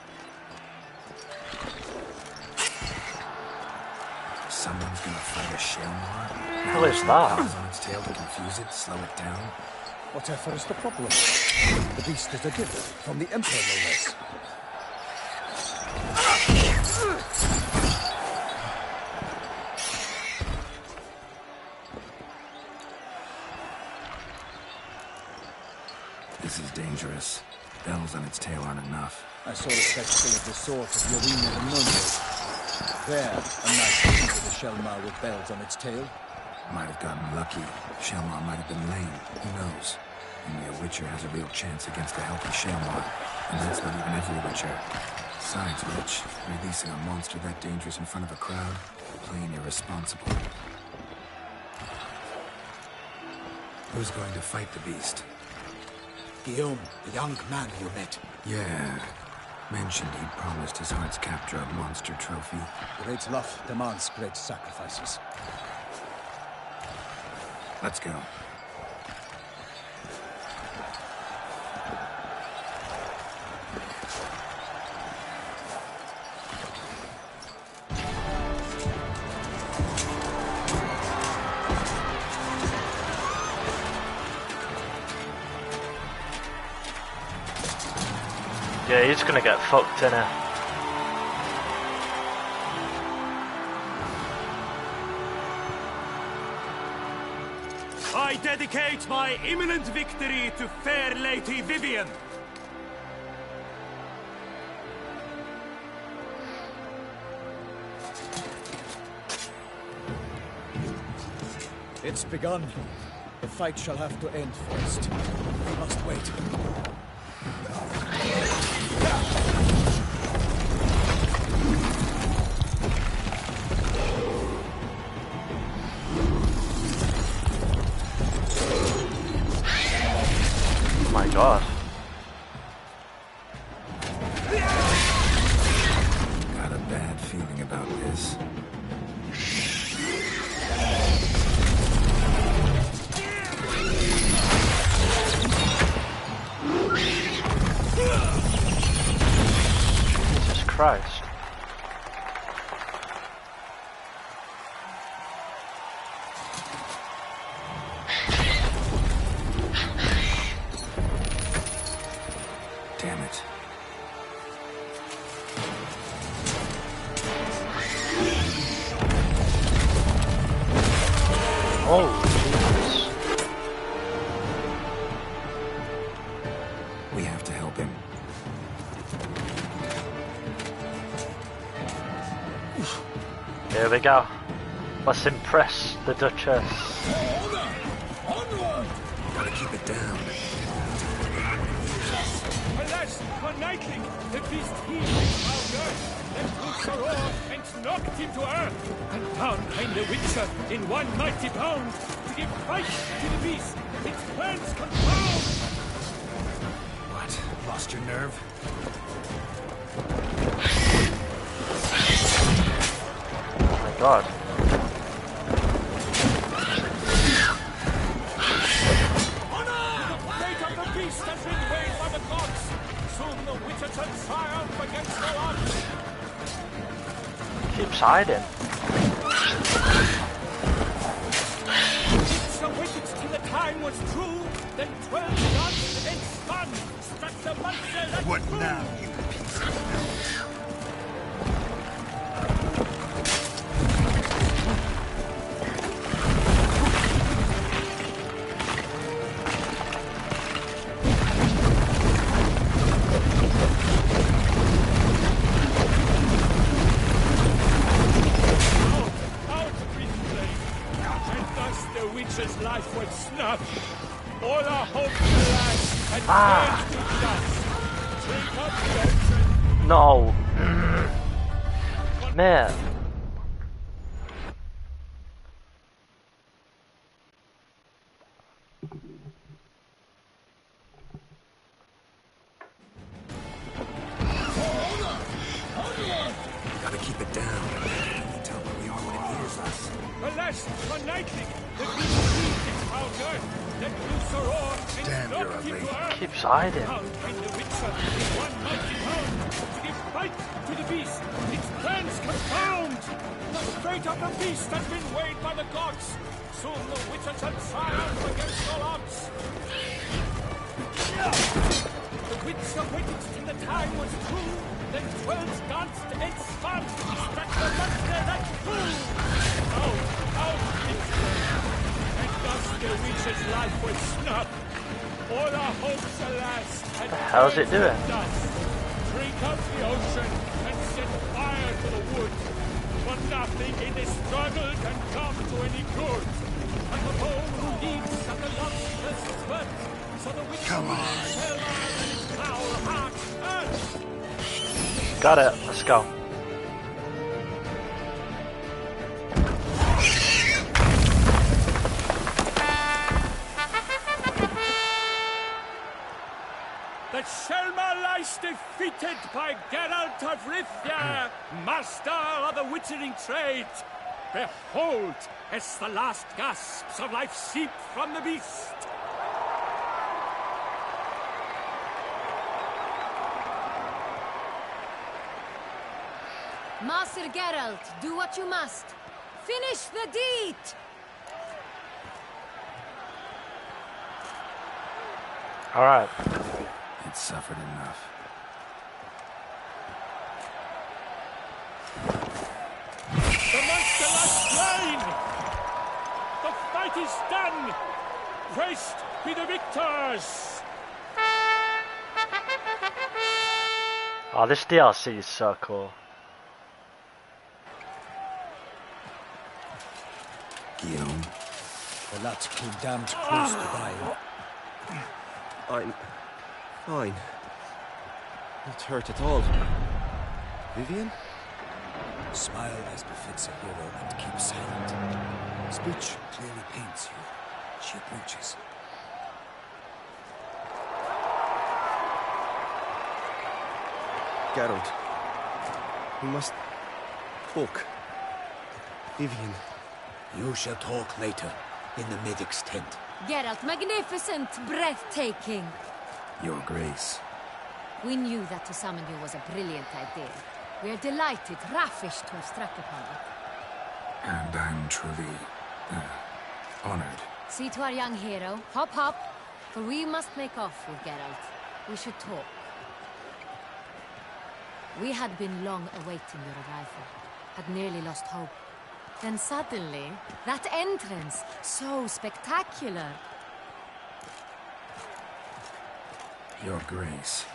Someone's gonna fight a Shelmar? What is that? On its tail to confuse it, slow it down. Whatever is the problem? The beast is a gift from the Emperor, no less. This is dangerous. Bells on its tail aren't enough. I saw a spectacle of the sword of Yorina the Nunley. There, a knight looking with a Shelmar with bells on its tail. Might have gotten lucky. Shelmar might have been lame. Who knows? Only a Witcher has a real chance against a healthy Shelmar. And that's not even every Witcher. Besides which, releasing a monster that dangerous in front of a crowd, plain irresponsible. Who's going to fight the beast? Guillaume, the young man you met. Yeah. Mentioned he'd promised his heart's capture a monster trophy. Great love demands great sacrifices. Let's go. Yeah, he's gonna get fucked in it. I dedicate my imminent victory to fair Lady Vivian. It's begun. The fight shall have to end first. We must wait. Oh my god. Got a bad feeling about this. Jesus Christ. Damn it. Oh, Jesus. We have to help him. Here we go. Let's impress the Duchess. Gotta keep it down. Alas, for knightling, the beast heaved his earth, then loosed her oar and knocked him to earth, and down came the Witcher in one mighty bound to give fight to the beast. Its plans confound. What? Lost your nerve? Oh my god. The fate of the beast has been weighed by the gods. Soon the Witcher shall triumph against all odds. Keeps hiding. So waited till the time was true, then 12 guns and spun, struck the monster that What grew. now, you piece of milk? Life was snuffed. All our hopes alas had turned to dust. Take up the No. Man. Gotta keep it down. Can you tell where we are when it hears us? Alas, for knightly, the beast heaved its foul earth, let loose her oar, and Damn, you're knocked him ugly. to earth. Keeps hiding. Down came the Witcher in one mighty bound to give fight to the beast. Its plans confound. The fate of the beast has been weighed by the gods. Soon the Witcher shall triumph against all odds. The Witcher waited till the time was true, den Schwölzganst entspannt, statt der Monster that fool! Out it's and thus the witch's life was snuffed. All our hopes, alas, had how's it doing? dust. Drink up the ocean and set fire to the woods. For nothing in this struggle can come to any good. And the foe who leads at the monster's foot. So the witch shall and its foul heart earth. Got it. Let's go. The Shelma lies defeated by Geralt of Rivia, master of the witchering trade. Behold, as the last gasps of life seep from the beast. Master Geralt, do what you must. Finish the deed! Alright. It suffered enough. The monster lies slain! The fight is done! Praised be the victors! Oh, this DLC is so cool. Guillaume. The lat came damned close to dying. I'm fine. Not hurt at all. Vivian? Smile as befits a hero and keep silent. Speech clearly paints you. She approaches. Geralt. We must talk. Vivian. You shall talk later, in the medic's tent. Geralt, magnificent, breathtaking. Your Grace. We knew that to summon you was a brilliant idea. We are delighted, ravished to have struck upon it. And I'm truly honored. See to our young hero. Hop, hop. For we must make off with Geralt. We should talk. We had been long awaiting your arrival. Had nearly lost hope. Then suddenly, that entrance, so spectacular. Your Grace.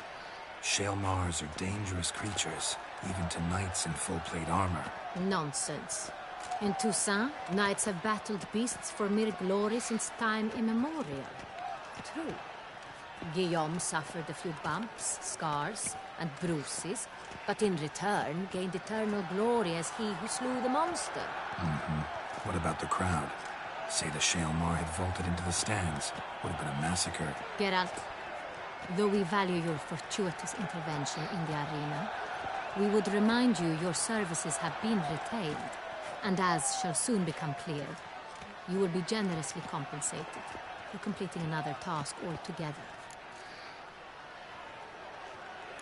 Shaelmars are dangerous creatures, even to knights in full-plate armor. Nonsense. In Toussaint, knights have battled beasts for mere glory since time immemorial. True. Guillaume suffered a few bumps, scars, and bruises, but in return gained eternal glory as he who slew the monster. What about the crowd? Say the Shaelmar had vaulted into the stands. Would have been a massacre. Geralt, though we value your fortuitous intervention in the arena, we would remind you your services have been retained, and as shall soon become clear, you will be generously compensated for completing another task altogether.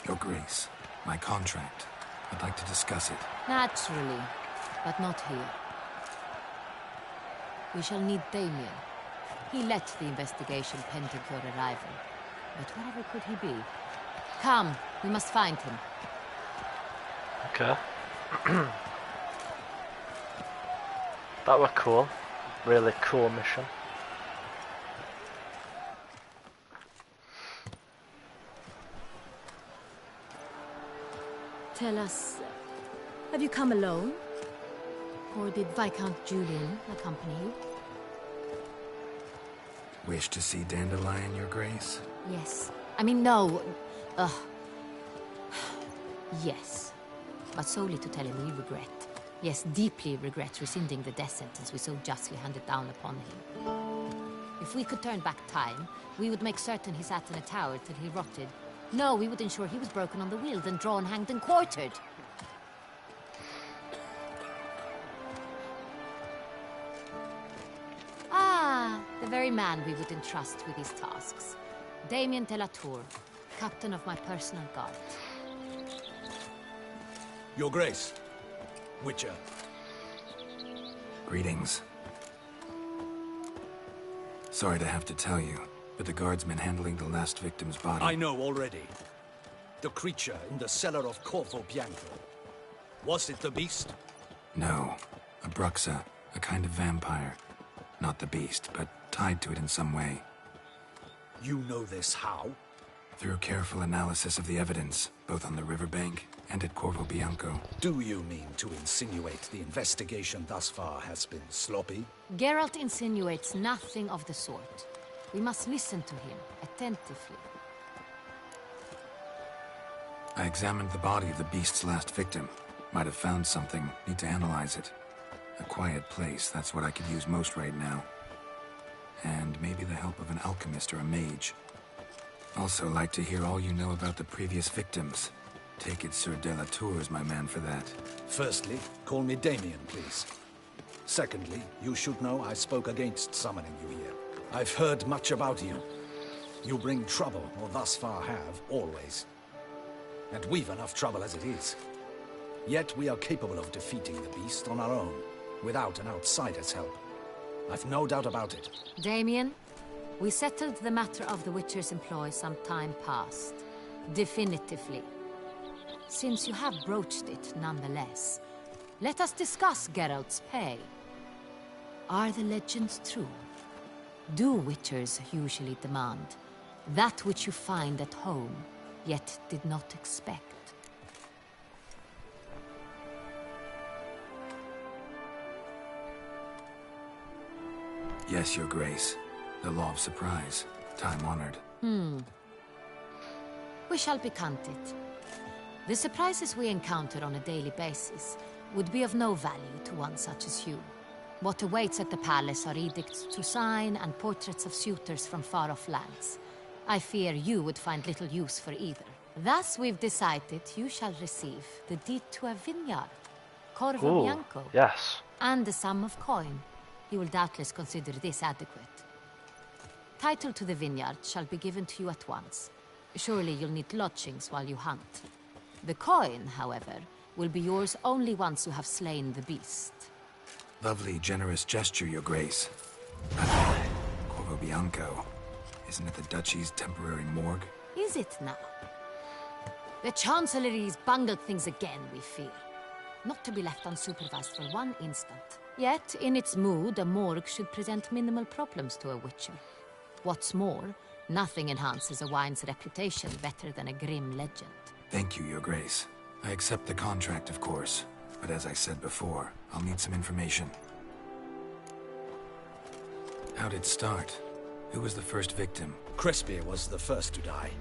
Your Grace, my contract. I'd like to discuss it. Naturally, but not here. We shall need Damien. He led the investigation pending your arrival. But whatever could he be? Come, we must find him. Okay. That was cool. Really cool mission. Tell us, have you come alone? Or did Viscount Julian accompany you? Wish to see Dandelion, Your Grace? Yes. I mean, no. Yes. But solely to tell him we regret. Yes, deeply regret rescinding the death sentence we so justly handed down upon him. If we could turn back time, we would make certain he sat in a tower till he rotted. No, we would ensure he was broken on the wheel, then drawn, hanged, and quartered. Ah, the very man we would entrust with these tasks. Damien de la Tour, captain of my personal guard. Your Grace. Witcher. Greetings. Sorry to have to tell you, but the guardsmen handling the last victim's body... I know already. The creature in the cellar of Corvo Bianco. Was it the beast? No. A Bruxa. A kind of vampire. Not the beast, but tied to it in some way. You know this how? Through careful analysis of the evidence, both on the riverbank and at Corvo Bianco. Do you mean to insinuate the investigation thus far has been sloppy? Geralt insinuates nothing of the sort. We must listen to him attentively. I examined the body of the beast's last victim. Might have found something. Need to analyze it. A quiet place, that's what I could use most right now. And maybe the help of an alchemist or a mage. Also like to hear all you know about the previous victims. Take it Sir de la Tour is my man for that. Firstly, call me Damien, please. Secondly, you should know I spoke against summoning you here. I've heard much about you. You bring trouble, or thus far have, always. And we've enough trouble as it is. Yet we are capable of defeating the beast on our own, without an outsider's help. I've no doubt about it. Damien, we settled the matter of the Witcher's employ some time past. Definitively. Since you have broached it nonetheless, let us discuss Geralt's pay. Are the legends true? Do Witchers usually demand that which you find at home, yet did not expect? Yes, Your Grace. The law of surprise. Time-honored. We shall becant it. The surprises we encounter on a daily basis would be of no value to one such as you. What awaits at the palace are edicts to sign and portraits of suitors from far-off lands. I fear you would find little use for either. Thus, we've decided you shall receive the deed to a vineyard, Corvo Bianco, yes, and the sum of coin. You will doubtless consider this adequate. Title to the vineyard shall be given to you at once. Surely you'll need lodgings while you hunt. The coin, however, will be yours only once you have slain the beast. Lovely, generous gesture, Your Grace. Corvo Bianco. Isn't it the Duchy's temporary morgue? Is it now? The Chancellery's bungled things again, we fear. Not to be left unsupervised for one instant. Yet, in its mood, a morgue should present minimal problems to a Witcher. What's more, nothing enhances a wine's reputation better than a grim legend. Thank you, Your Grace. I accept the contract, of course. But as I said before, I'll need some information. How'd it start? Who was the first victim? Crespy was the first to die.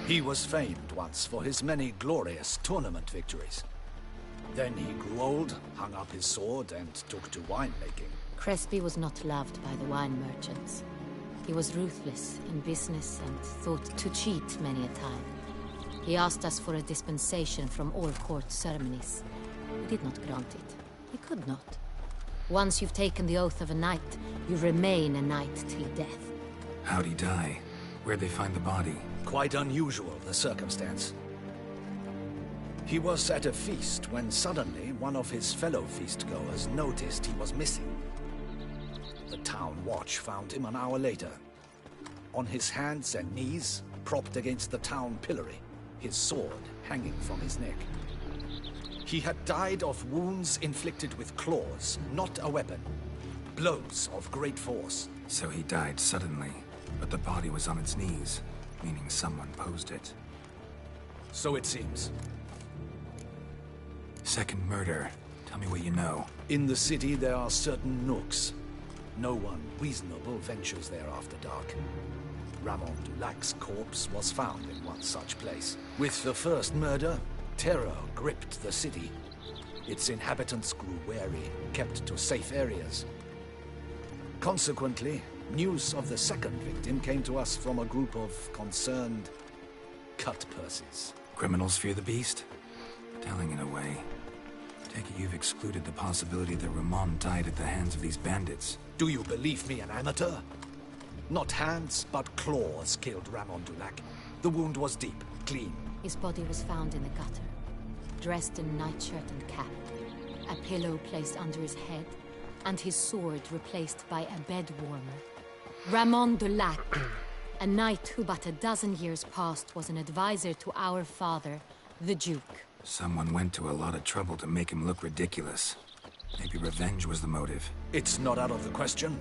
He was famed once for his many glorious tournament victories. Then he grew old, hung up his sword, and took to winemaking. Crespy was not loved by the wine merchants. He was ruthless in business and thought to cheat many a time. He asked us for a dispensation from all court ceremonies. We did not grant it. He could not. Once you've taken the oath of a knight, you remain a knight till death. How'd he die? Where'd they find the body? Quite unusual, the circumstance. He was at a feast when suddenly one of his fellow feastgoers noticed he was missing. The town watch found him an hour later. On his hands and knees, propped against the town pillory, his sword hanging from his neck. He had died of wounds inflicted with claws, not a weapon. Blows of great force. So he died suddenly, but the body was on its knees, meaning someone posed it. So it seems. Second murder. Tell me what you know. In the city there are certain nooks. No one reasonable ventures there after dark. Ramon Dulac's corpse was found in one such place. With the first murder, terror gripped the city. Its inhabitants grew wary, kept to safe areas. Consequently, news of the second victim came to us from a group of concerned cut-purses. Criminals fear the beast? Telling in a way. Take it you've excluded the possibility that Ramon died at the hands of these bandits. Do you believe me an amateur? Not hands, but claws killed Ramon Dulac. The wound was deep, clean. His body was found in the gutter, dressed in nightshirt and cap, a pillow placed under his head, and his sword replaced by a bed warmer. Ramon Dulac, A knight who but a dozen years past was an advisor to our father, the Duke. Someone went to a lot of trouble to make him look ridiculous. Maybe revenge was the motive. It's not out of the question.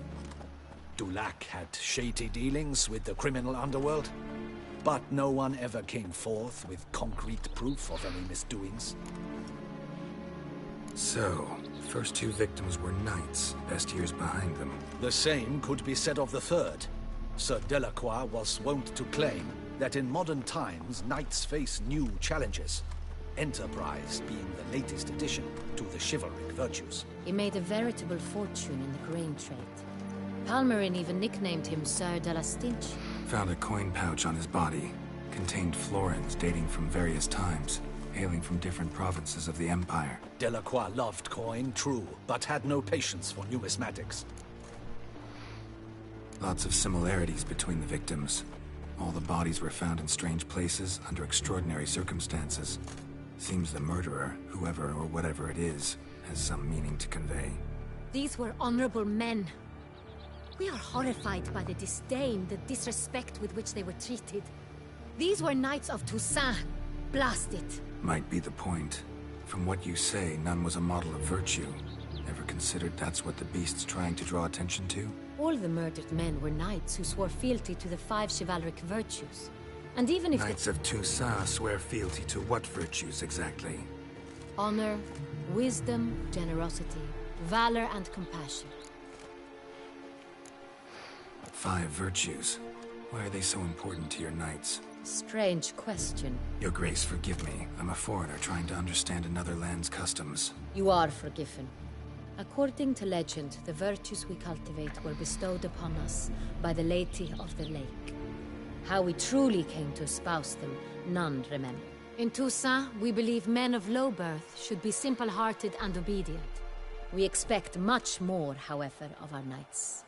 Dulac had shady dealings with the criminal underworld, but no one ever came forth with concrete proof of any misdoings. So, first two victims were knights, best years behind them. The same could be said of the third. Sir Delacroix was wont to claim that in modern times, knights face new challenges. Enterprise being the latest addition to the chivalric virtues. He made a veritable fortune in the grain trade. Palmerin even nicknamed him Sir de la Stinch. Found a coin pouch on his body. Contained florins dating from various times, hailing from different provinces of the Empire. Delacroix loved coin, true, but had no patience for numismatics. Lots of similarities between the victims. All the bodies were found in strange places, under extraordinary circumstances. Seems the murderer, whoever or whatever it is, has some meaning to convey. These were honorable men. We are horrified by the disdain, the disrespect with which they were treated. These were knights of Toussaint. Blast it. Might be the point. From what you say, none was a model of virtue. Ever considered that's what the beast's trying to draw attention to? All the murdered men were knights who swore fealty to the 5 chivalric virtues. And even if Knights of Toussaint swear fealty to what virtues exactly? honor, wisdom, generosity, valor, and compassion. 5 virtues. Why are they so important to your knights? Strange question. Your Grace, forgive me. I'm a foreigner trying to understand another land's customs. You are forgiven. According to legend, the virtues we cultivate were bestowed upon us by the Lady of the Lake. How we truly came to espouse them, none remember. In Toussaint, we believe men of low birth should be simple-hearted and obedient. We expect much more, however, of our knights.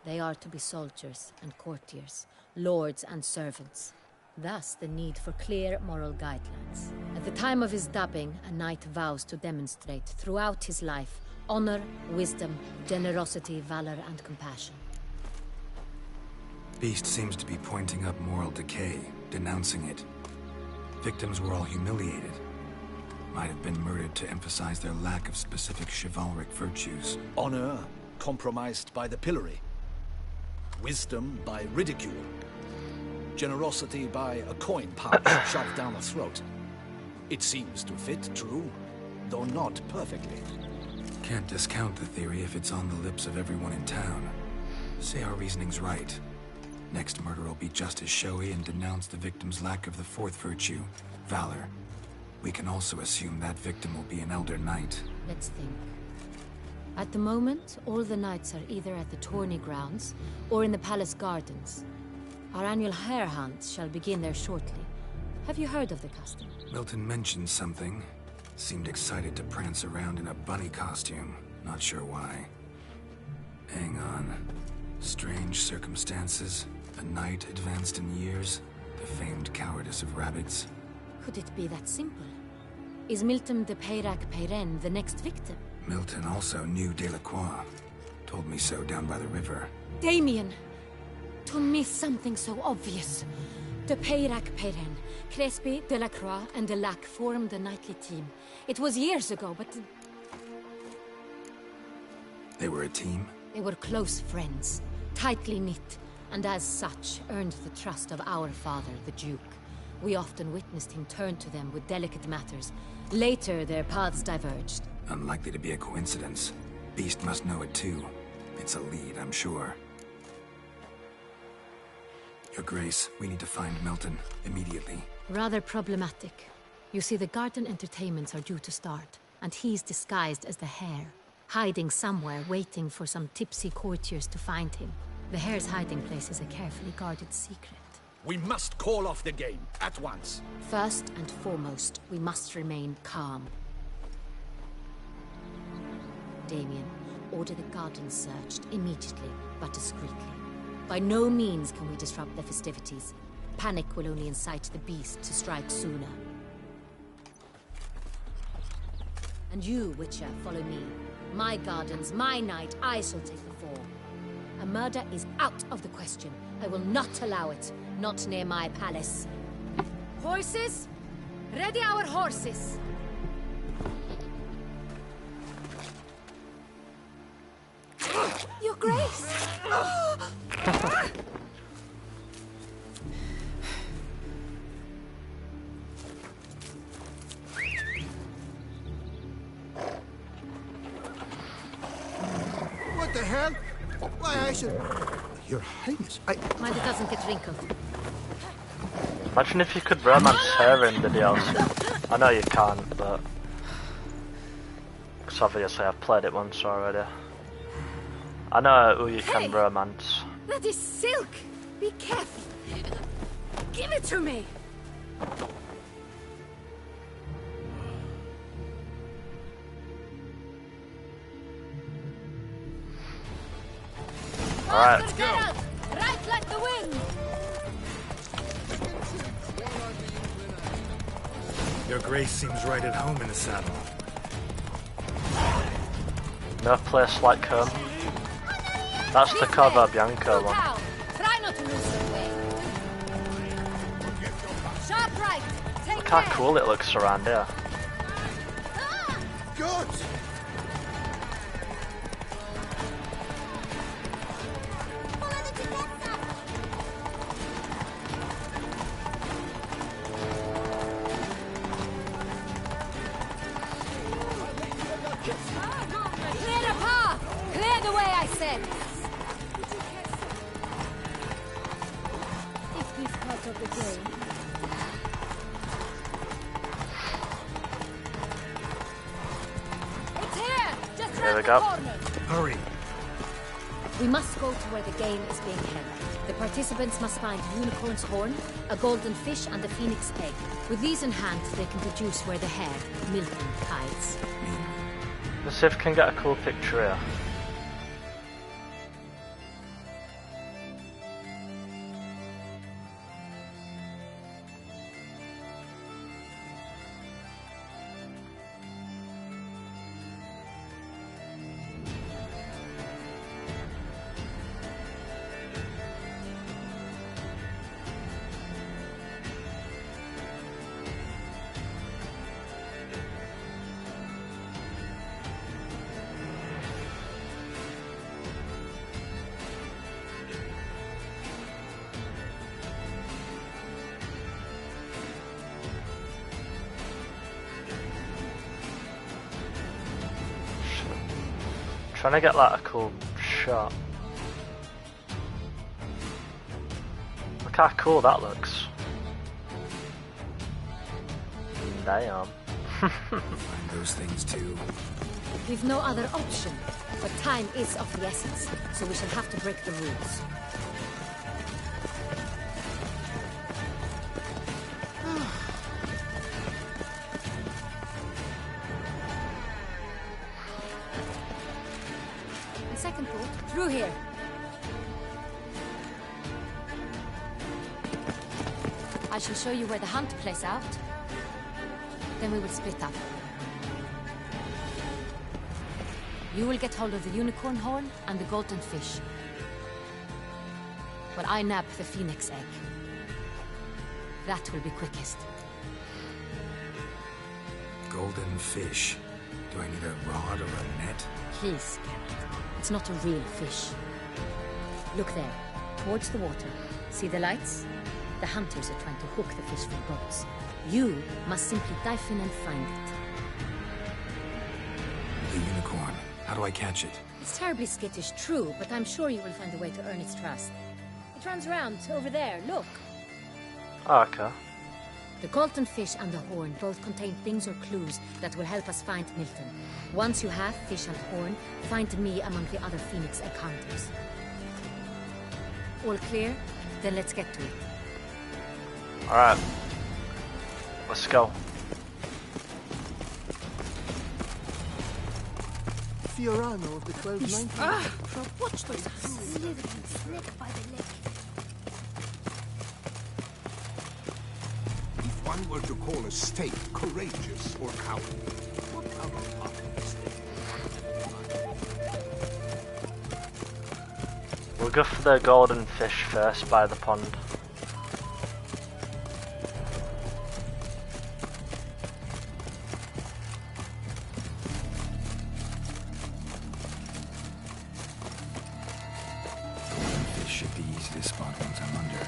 They are to be soldiers and courtiers, lords and servants. Thus, the need for clear moral guidelines. At the time of his dubbing, a knight vows to demonstrate throughout his life honor, wisdom, generosity, valor, and compassion. Beast seems to be pointing up moral decay, denouncing it. Victims were all humiliated. Might have been murdered to emphasize their lack of specific chivalric virtues. Honor compromised by the pillory. Wisdom by ridicule. Generosity by a coin pouch shoved down a throat. It seems to fit, true, though not perfectly. Can't discount the theory if it's on the lips of everyone in town. Say our reasoning's right. Next murder will be just as showy and denounce the victim's lack of the 4th virtue, valor. We can also assume that victim will be an elder knight. Let's think. At the moment, all the knights are either at the tourney grounds or in the palace gardens. Our annual hare hunt shall begin there shortly. Have you heard of the custom? Milton mentioned something. Seemed excited to prance around in a bunny costume. Not sure why. Hang on. Strange circumstances. A knight advanced in years. The famed cowardice of rabbits. Could it be that simple? Is Milton de Peyrac-Peyren the next victim? Milton also knew Delacroix. Told me so down by the river. Damien! To miss something so obvious. De Peyrac-Peyren, Crespi, Delacroix, and Delac formed a knightly team. It was years ago, but... They were a team? They were close friends, tightly knit, and as such earned the trust of our father, the Duke. We often witnessed him turn to them with delicate matters. Later, their paths diverged. Unlikely to be a coincidence. Beast must know it too. It's a lead, I'm sure. Your Grace, we need to find Milton, immediately. Rather problematic. You see, the garden entertainments are due to start, and he's disguised as the hare, hiding somewhere, waiting for some tipsy courtiers to find him. The hare's hiding place is a carefully guarded secret. We must call off the game, at once. First and foremost, we must remain calm. Damien, order the garden searched immediately, but discreetly. By no means can we disrupt the festivities. Panic will only incite the beast to strike sooner. And you, Witcher, follow me. My gardens, my night, I shall take the fall. A murder is out of the question. I will not allow it. Not near my palace. Horses? Ready our horses! Your Grace! What the hell? Why, I should... Your Highness, Mind it doesn't get wrinkled. Imagine if you could romance her in the DLC. I know you can't, but... Because obviously I've played it once already. I know who you can romance. That is silk! Be careful! Give it to me! Alright. Let's go! Right like the wind! Your Grace seems right at home in the saddle. No place like home. That's the Cova Bianca one. Try not to lose your way. Sharp right! Take Look how cool it looks around here. Good! Clear the path! Clear the way, I said! Is this part of the game? It's here! Just There round we the go. corner! Hurry! We must go to where the game is being held. The participants must find unicorn's horn, a golden fish, and a phoenix egg. With these in hand, they can deduce where the hare, Milton, hides. Let's see if we can get a cool picture here. Trying to get like a cool shot. Look how cool that looks. Damn. Find those things too. We've no other option, but time is of the essence, so we shall have to break the rules. Second port, through here. I shall show you where the hunt plays out. Then we will split up. You will get hold of the unicorn horn and the golden fish. While I nab the phoenix egg. That will be quickest. Golden fish. Do I need a rod or a net? Please, Geralt. It's not a real fish. Look there, towards the water. See the lights? The hunters are trying to hook the fish from boats. You must simply dive in and find it. The unicorn. How do I catch it? It's terribly skittish, true, but I'm sure you will find a way to earn its trust. It runs around over there, look. Oh, okay. The golden fish and the horn both contain things or clues that will help us find Milton. Once you have fish and horn, find me among the other phoenix egg hunters. All clear? Then let's get to it. Alright. Let's go. Fiorano of the 1290. Watch those slithering snake by the lake. If one were to call a snake courageous or cowardly, what other part of the snake? We'll go for the golden fish first by the pond. Fish should be easy to spot once I'm under.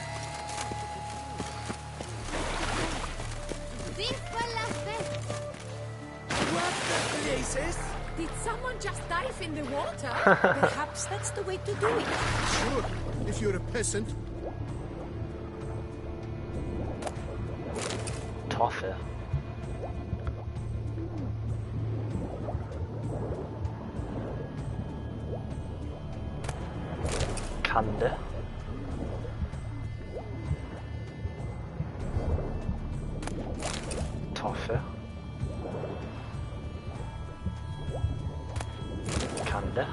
What the places? Did someone just dive in the water? Perhaps that's the way to do it. Sure, if you're a peasant. Toffee. Candy. Toffee. Candy.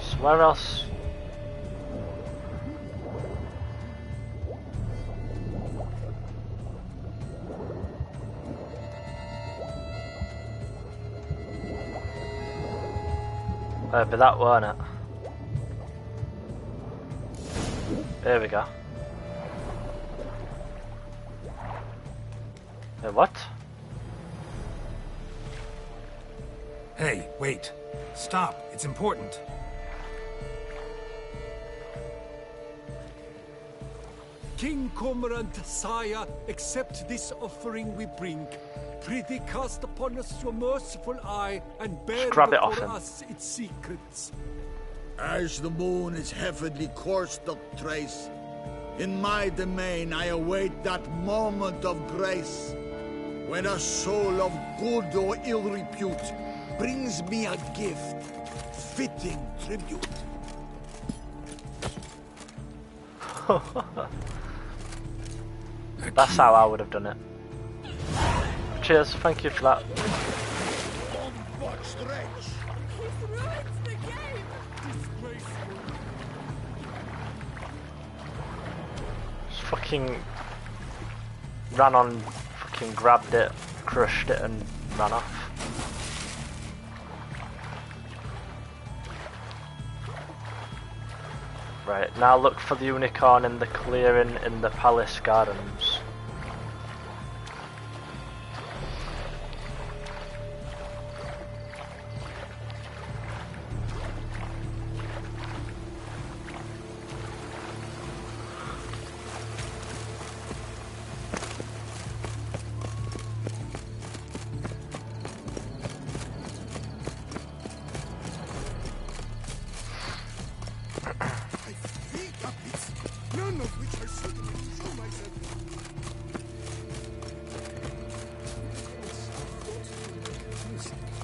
So where else? But that weren't it. There we go. What? Hey, wait. Stop. It's important. King Cormorant, sire, accept this offering we bring. Prithee cast upon us your merciful eye and bear before us its secrets. As the moon is heavily coursed of trace, in my domain I await that moment of grace, when a soul of good or ill repute brings me a gift, fitting tribute. That's how I would have done it. Cheers, thank you for that. Just fucking ran on, fucking grabbed it, crushed it and ran off. Right, now look for the unicorn in the clearing in the palace gardens.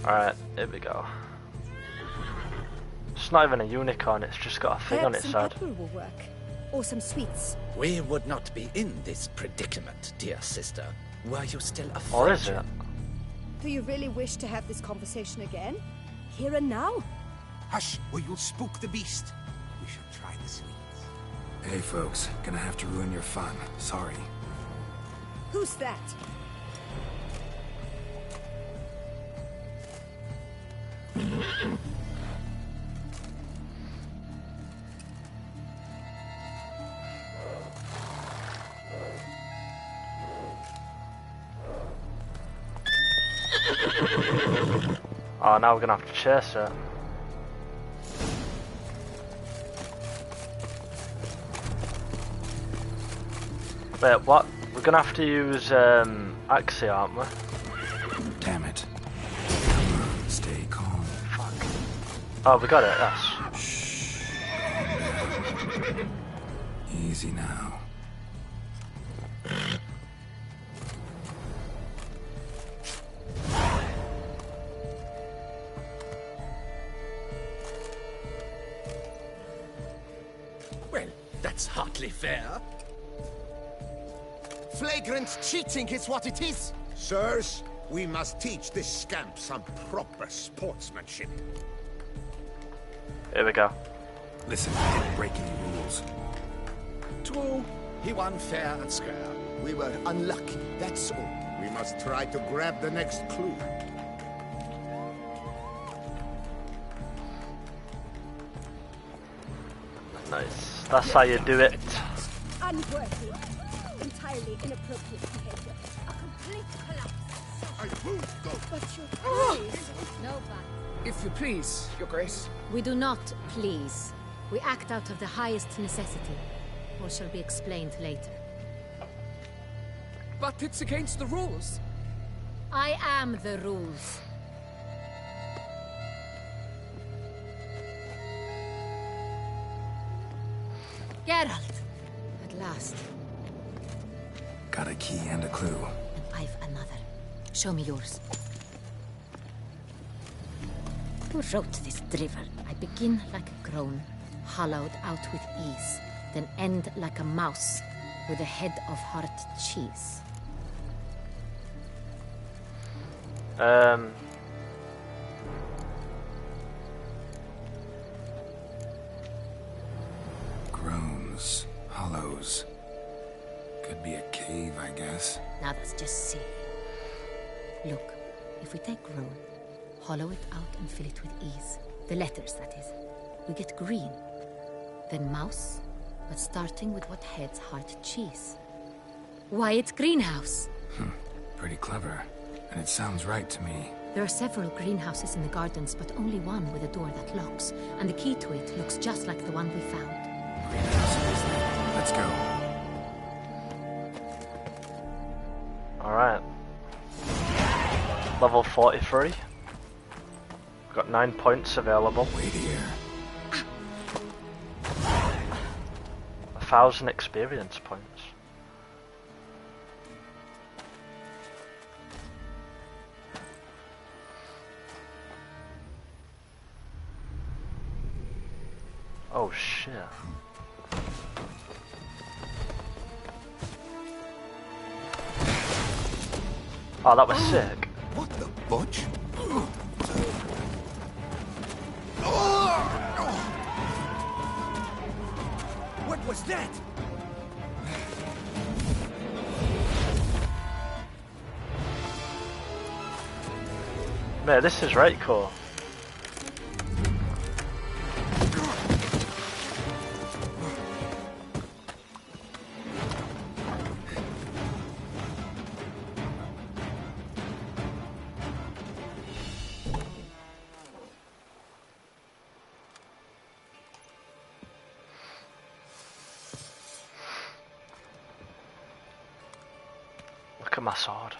Alright, here we go. It's not even a unicorn, it's just got a thing on its side. Apple will work. Or some sweets. We would not be in this predicament, dear sister, were you still a virgin. Or is it? Do you really wish to have this conversation again? Here and now? Hush, or you'll spook the beast. We should try the sweets. Hey folks, gonna have to ruin your fun. Sorry. Who's that? Oh, now we're gonna have to chase it. Wait, what? We're gonna have to use Axie, aren't we? Damn it. Come on, stay calm. Fuck. Oh, we got it, yes. Shh. Calm down. Easy now. Well, that's hardly fair. Flagrant cheating is what it is. Sirs, we must teach this scamp some proper sportsmanship. Here we go. Listen, I didn't break any rules. True, he won fair and square. We were unlucky, that's all. We must try to grab the next clue. Nice. That's how you do it. Unworthy. Entirely inappropriate behavior. A complete collapse. I won't go. But your grace. Nobody. If you please, Your Grace. We do not please. We act out of the highest necessity. Or shall be explained later. But it's against the rules. I am the rules. Geralt! At last. Got a key and a clue. And I've another. Show me yours. Who wrote this drivel? I begin like a groan, hollowed out with ease, then end like a mouse, with a head of hard cheese. Groans, hollows. Could be a cave, I guess. Now that's just silly. Look, if we take groan, hollow it out and fill it with ease. The letters, that is. We get green. Then mouse, but starting with what heads hard cheese. Why, it's greenhouse. Pretty clever. And it sounds right to me. There are several greenhouses in the gardens, but only one with a door that locks. And the key to it looks just like the one we found. Let's go. Alright. Level 43. Got 9 points available. Wait here. 1,000 experience points. Oh shit. Oh, that was sick. What the butch? What was that? Man, this is right cool. Look at my sword.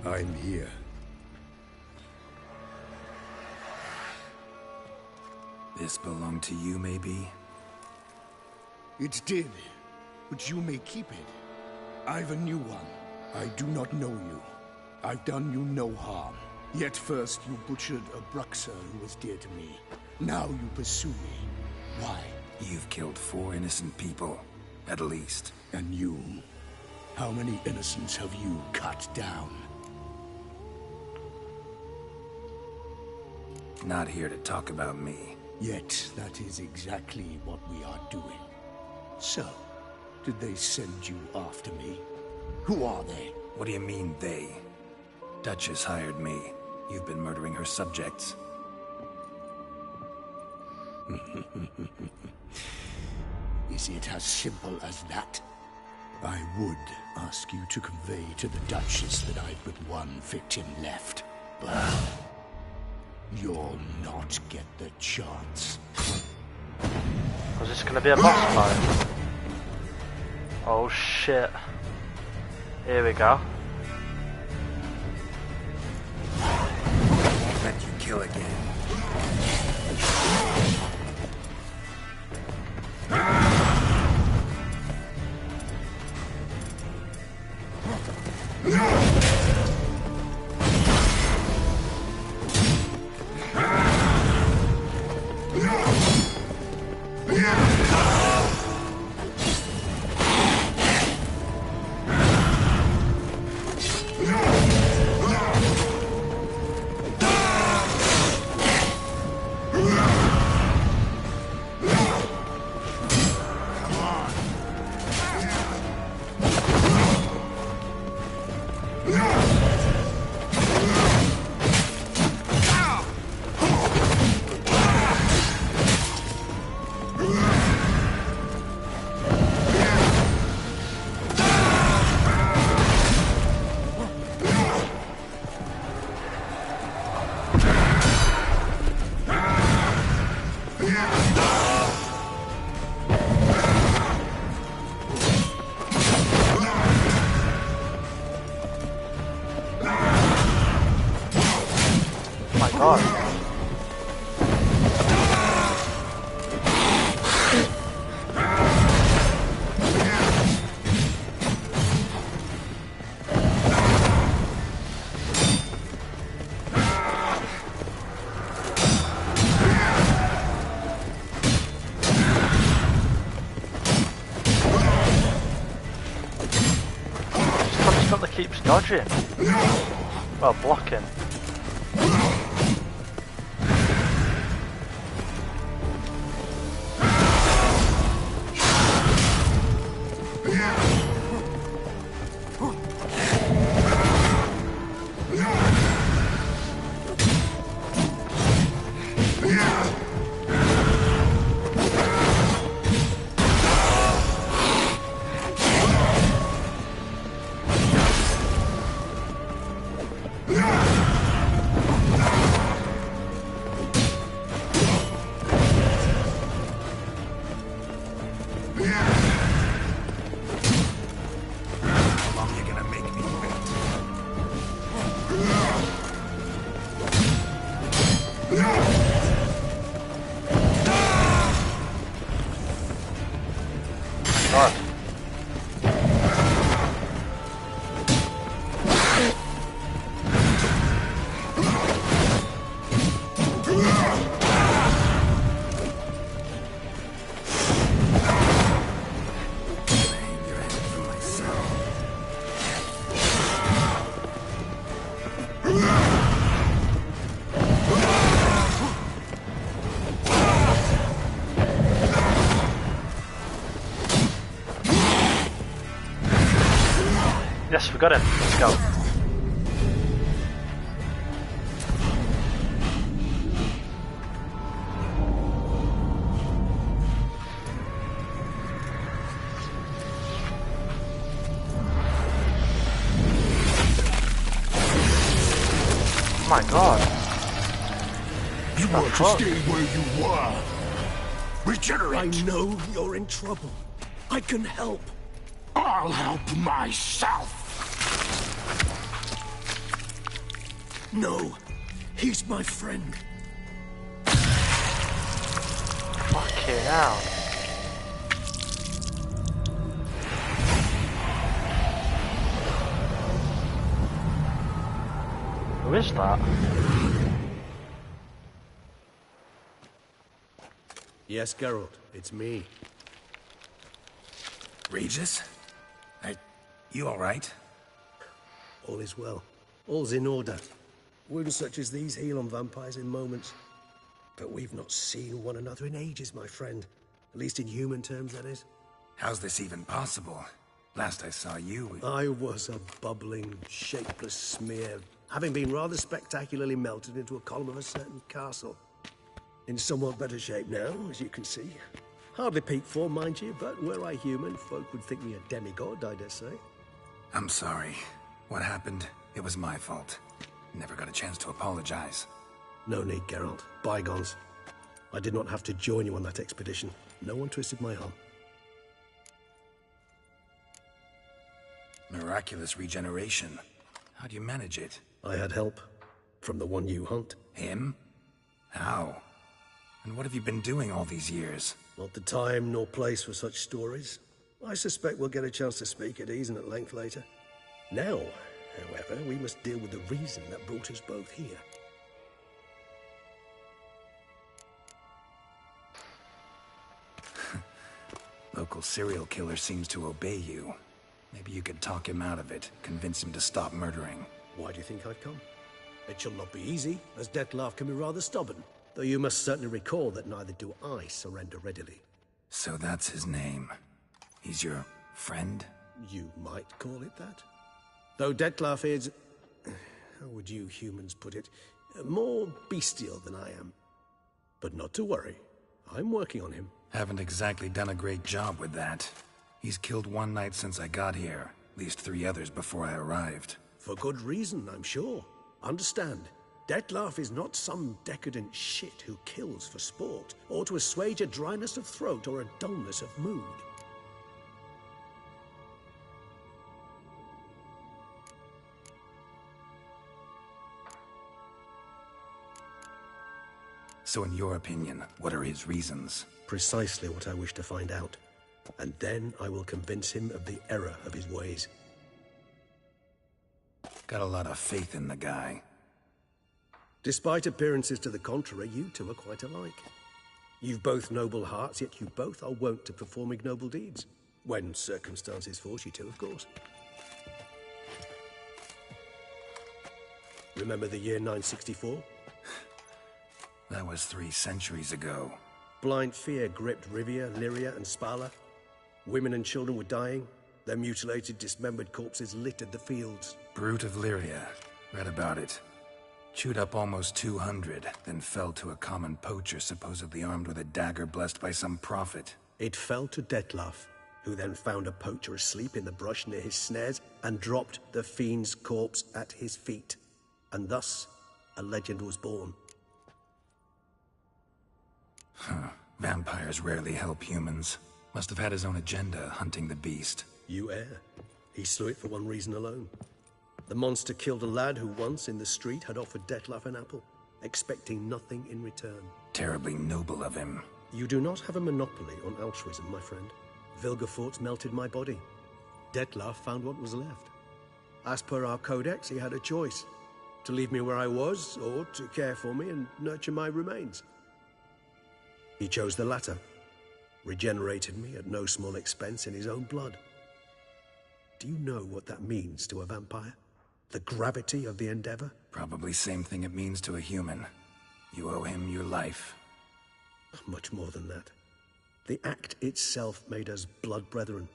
I'm here. This belonged to you, maybe? It did, but you may keep it. I've a new one. I do not know you. I've done you no harm. Yet first you butchered a Bruxer who was dear to me. Now you pursue me. Why? You've killed 4 innocent people, at least. And you? How many innocents have you cut down? Not here to talk about me. Yet that is exactly what we are doing. So, did they send you after me? Who are they? What do you mean, they? Duchess hired me. You've been murdering her subjects. Is it as simple as that? I would ask you to convey to the Duchess that I've but one victim left, but you'll not get the chance. Was this gonna be a boss fight? Oh shit. Here we go. Won't let you kill again. keeps dodging. Well, blocking. Yes, we got him. Let's go. Oh my god. You want to stay where you are. Regenerate. I know you're in trouble. I can help. I'll help myself. No, he's my friend. Fucking hell. Who is that? Yes, Geralt, it's me. Regis? You alright? All is well. All's in order. Wounds such as these heal on vampires in moments. But we've not seen one another in ages, my friend. At least in human terms, that is. How's this even possible? Last I saw you... I was a bubbling, shapeless smear, having been rather spectacularly melted into a column of a certain castle. In somewhat better shape now, as you can see. Hardly peak form, mind you, but were I human, folk would think me a demigod, I dare say. I'm sorry. What happened, it was my fault. Never got a chance to apologize. No need, Geralt. Bygones. I did not have to join you on that expedition. No one twisted my arm. Miraculous regeneration. How do you manage it? I had help. From the one you hunt. Him? How? And what have you been doing all these years? Not the time nor place for such stories. I suspect we'll get a chance to speak at ease and at length later. Now, however, we must deal with the reason that brought us both here. Local serial killer seems to obey you. Maybe you could talk him out of it, convince him to stop murdering. Why do you think I've come? It shall not be easy, as Dettlaff can be rather stubborn. Though you must certainly recall that neither do I surrender readily. So that's his name. He's your friend? You might call it that. Though Dettlaff is... how would you humans put it? More bestial than I am. But not to worry. I'm working on him. Haven't exactly done a great job with that. He's killed one knight since I got here. At least 3 others before I arrived. For good reason, I'm sure. Understand, Dettlaff is not some decadent shit who kills for sport, or to assuage a dryness of throat or a dullness of mood. So in your opinion, what are his reasons? Precisely what I wish to find out. And then I will convince him of the error of his ways. Got a lot of faith in the guy. Despite appearances to the contrary, you two are quite alike. You've both noble hearts, yet you both are wont to perform ignoble deeds. When circumstances force you to, of course. Remember the year 964? That was 3 centuries ago. Blind fear gripped Rivia, Lyria, and Spala. Women and children were dying. Their mutilated, dismembered corpses littered the fields. Brute of Lyria. Read about it. Chewed up almost 200, then fell to a common poacher supposedly armed with a dagger blessed by some prophet. It fell to Detlaf, who then found a poacher asleep in the brush near his snares and dropped the fiend's corpse at his feet. And thus, a legend was born. Huh. Vampires rarely help humans. Must have had his own agenda, hunting the beast. You err. He slew it for one reason alone. The monster killed a lad who once, in the street, had offered Detlaf an apple, expecting nothing in return. Terribly noble of him. You do not have a monopoly on altruism, my friend. Vilgefortz melted my body. Detlaf found what was left. As per our codex, he had a choice. To leave me where I was, or to care for me and nurture my remains. He chose the latter. Regenerated me at no small expense in his own blood. Do you know what that means to a vampire? The gravity of the endeavor? Probably same thing it means to a human. You owe him your life. Much more than that. The act itself made us blood brethren.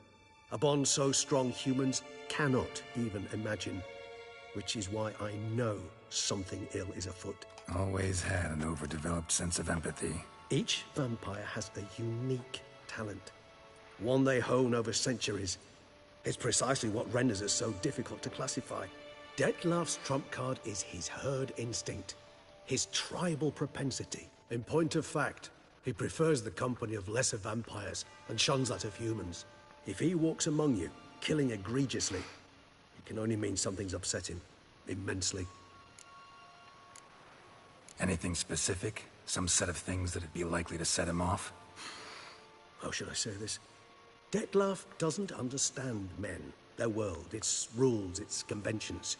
A bond so strong humans cannot even imagine. Which is why I know something ill is afoot. Always had an overdeveloped sense of empathy. Each vampire has a unique talent. One they hone over centuries. It's precisely what renders us so difficult to classify. Detlaf's trump card is his herd instinct. His tribal propensity. In point of fact, he prefers the company of lesser vampires and shuns that of humans. If he walks among you, killing egregiously, it can only mean something's upset him. Immensely. Anything specific? Some set of things that'd be likely to set him off? How should I say this? Detlaf doesn't understand men, their world, its rules, its conventions.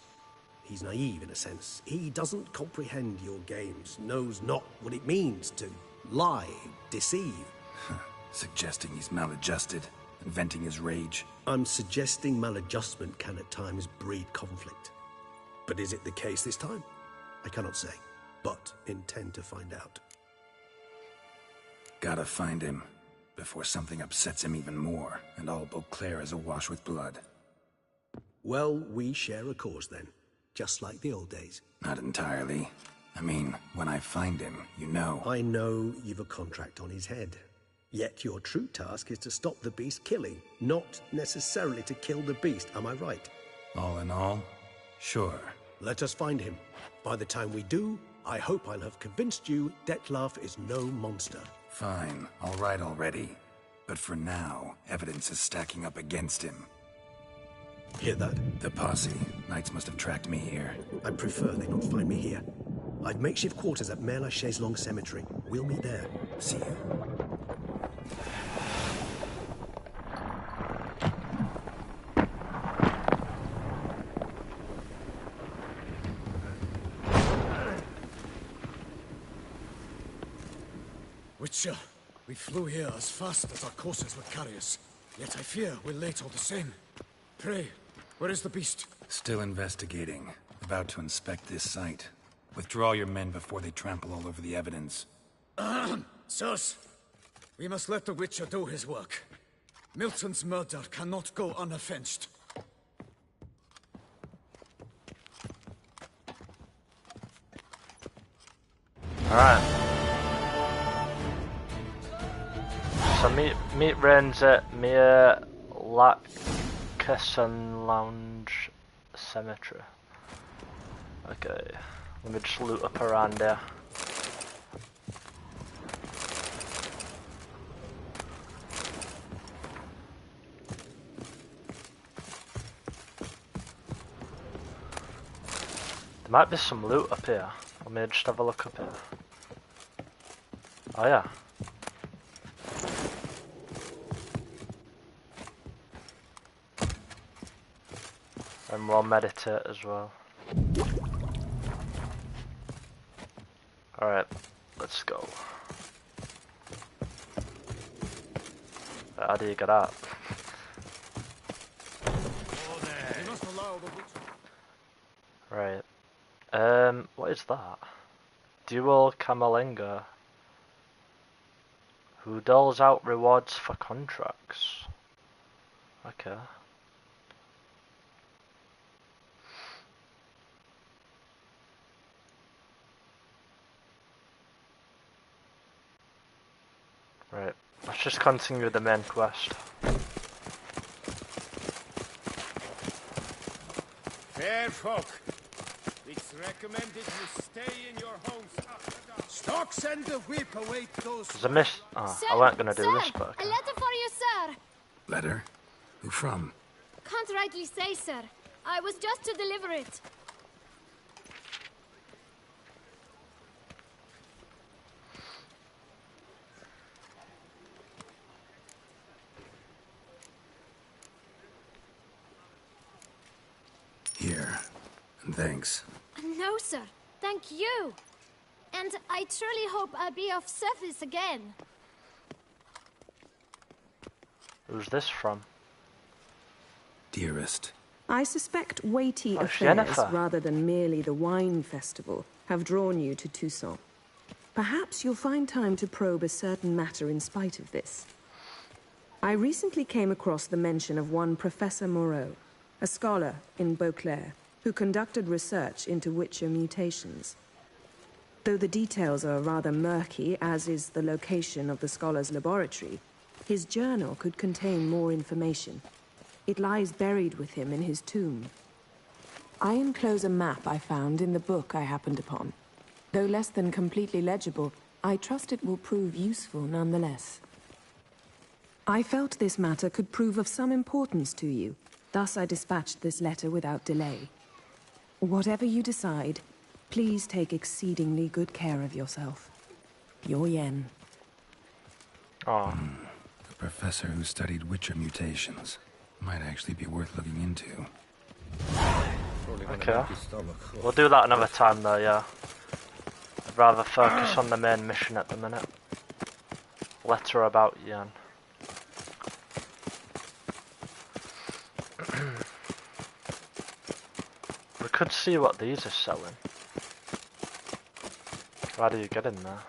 He's naive in a sense. He doesn't comprehend your games, knows not what it means to lie, deceive. Suggesting he's maladjusted, and venting his rage. I'm suggesting maladjustment can at times breed conflict. But is it the case this time? I cannot say, but intend to find out. Gotta find him, before something upsets him even more, and all Beauclair is awash with blood. Well, we share a cause then, just like the old days. Not entirely. I mean, when I find him, you know... I know you've a contract on his head. Yet your true task is to stop the beast killing, not necessarily to kill the beast, am I right? All in all, sure. Let us find him. By the time we do, I hope I'll have convinced you Detlaf is no monster. Fine, all right already. But for now, evidence is stacking up against him. Hear that? The posse. Knights must have tracked me here. I prefer they not find me here. I've makeshift quarters at Mère Lachaise Long Cemetery. We'll meet there. See you. Witcher, we flew here as fast as our courses would carry us. Yet I fear we're late all the same. Pray, where is the beast? Still investigating. About to inspect this site. Withdraw your men before they trample all over the evidence. Sirs, we must let the Witcher do his work. Milton's murder cannot go unavenged. Alright. So meet Rennes at Mere Lacassen Lounge Cemetery. Okay, let me just loot up around there. There might be some loot up here. Let me just have a look up here. Oh yeah. And we'll meditate as well. Alright, let's go. How do you get out? Right. What is that? Dual Camerlenga. Who doles out rewards for contracts. Okay. Right, let's just continue the main quest. Fair folk, it's recommended you stay in your homes after dark. Stock send the whip await those. There's a miss. Oh, I weren't gonna do this, but okay. A letter for you, sir. Letter? Who from? Can't rightly say, sir. I was just to deliver it. Here. And thanks. No, sir. Thank you. And I truly hope I'll be of service again. Who's this from? Dearest. I suspect weighty affairs, Jennifer. rather than merely the wine festival, have drawn you to Toussaint. Perhaps you'll find time to probe a certain matter in spite of this. I recently came across the mention of one Professor Moreau, a scholar in Beauclair, who conducted research into Witcher mutations. Though the details are rather murky, as is the location of the scholar's laboratory, his journal could contain more information. It lies buried with him in his tomb. I enclose a map I found in the book I happened upon. Though less than completely legible, I trust it will prove useful nonetheless. I felt this matter could prove of some importance to you, thus I dispatched this letter without delay. Whatever you decide, please take exceedingly good care of yourself. Your Yen. Oh. The professor who studied Witcher mutations. Might actually be worth looking into. Okay. We'll do that another time though, yeah. I'd rather focus on the main mission at the minute. Letter about Yen. We could see what these are selling. How do you get in there?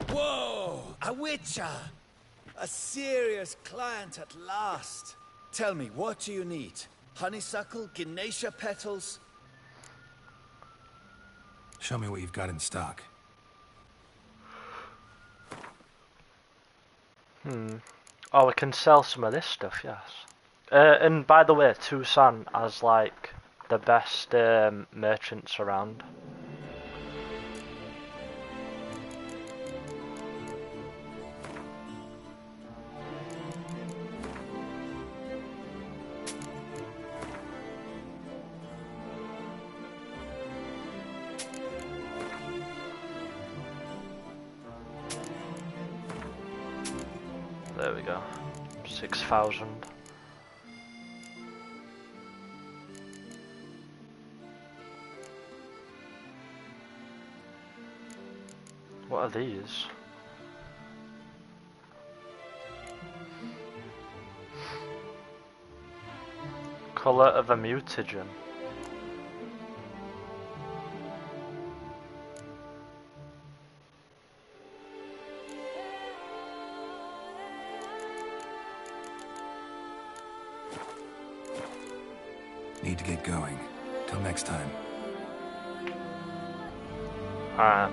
Whoa! A witcher! A serious client at last. Tell me, what do you need? Honeysuckle? Ginacia petals? Show me what you've got in stock. Oh, we can sell some of this stuff, yes. And by the way, Toussaint has like the best merchants around. There we go. 6,000. What are these? Colour of a mutagen. Need to get going. Till next time. Alright.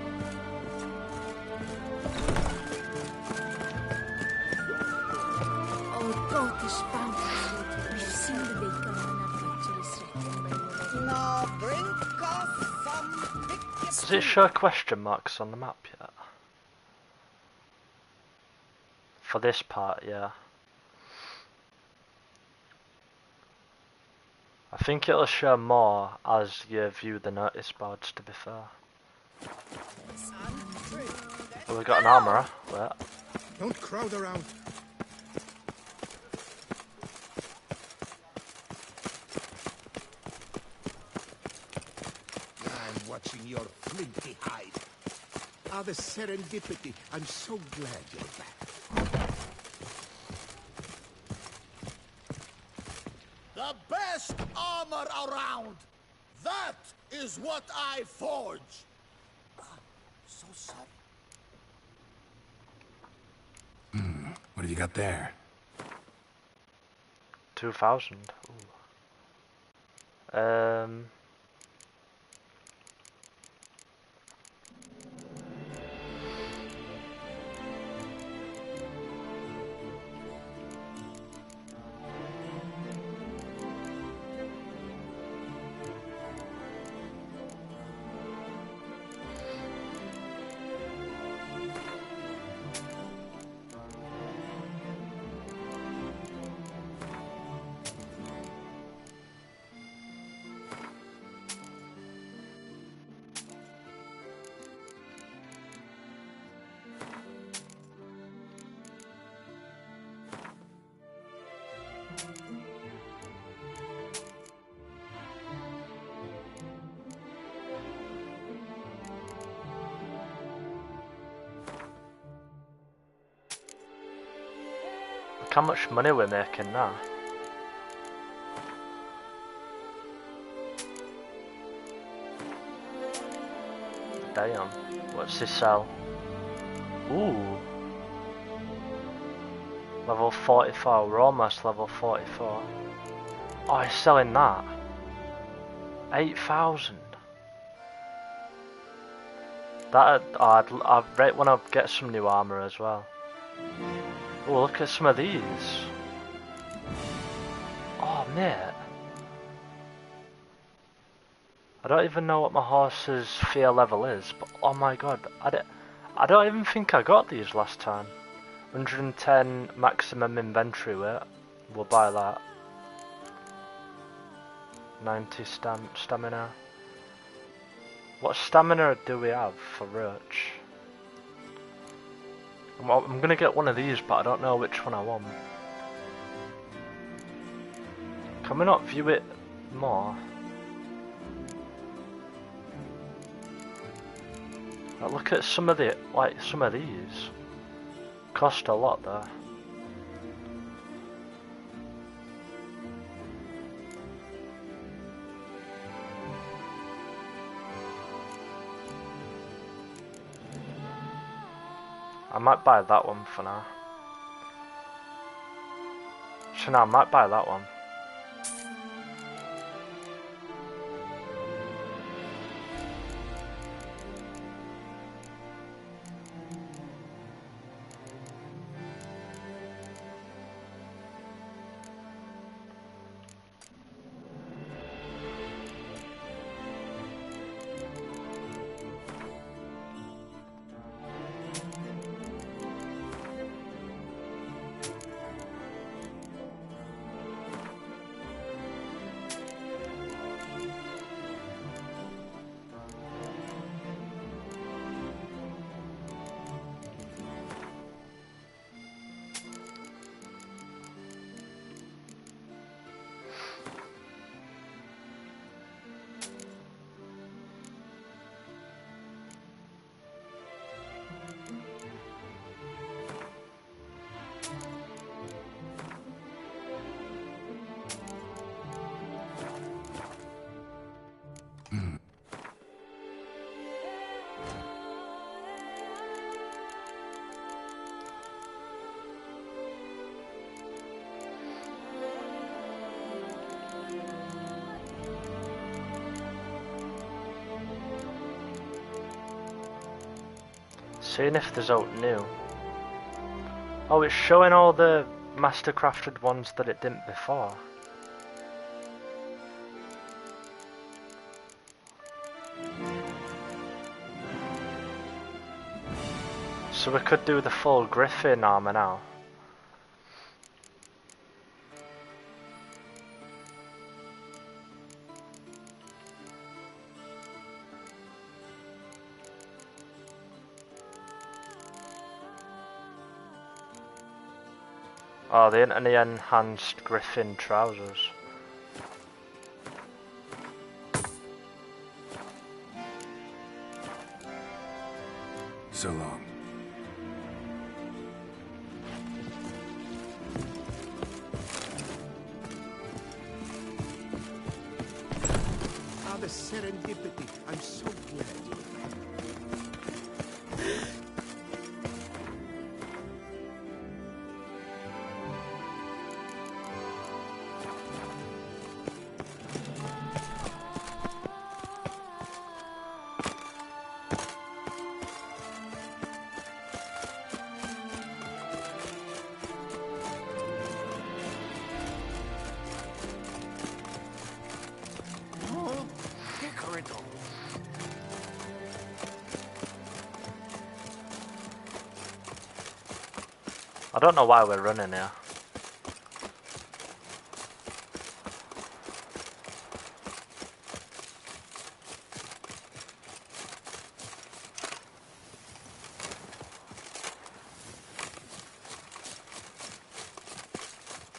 Does it show question marks on the map yet? For this part, yeah. I think it'll show more as you view the notice boards, to be fair. Well, we've got an armourer. Wait. Don't crowd around. I'm watching touching your flinty hide. Ah, the serendipity. I'm so glad you're back. The best armor around! That is what I forge! So sorry. What have you got there? 2,000. Look how much money we're making now. Damn. What's this sell? Ooh. Level 44. We're almost level 44. Oh, he's selling that. 8,000. That I'd right when I get some new armor as well. Oh, look at some of these. Oh, mate. I don't even know what my horse's fear level is, but oh my god, I don't even think I got these last time. 110 maximum inventory weight. We'll buy that. 90 stamina. What stamina do we have for Roach? I'm gonna get one of these, but I don't know which one I want. Can we not view it more? Like, look at some of some of these. Cost a lot though. I might buy that one for now. So now I might buy that one. Seeing if there's out new. Oh, it's showing all the mastercrafted ones that it didn't before. So we could do the full Griffin armor now. Oh, the enhanced Griffin trousers. So long. Ah, the serendipity. I'm so glad. I don't know why we're running here.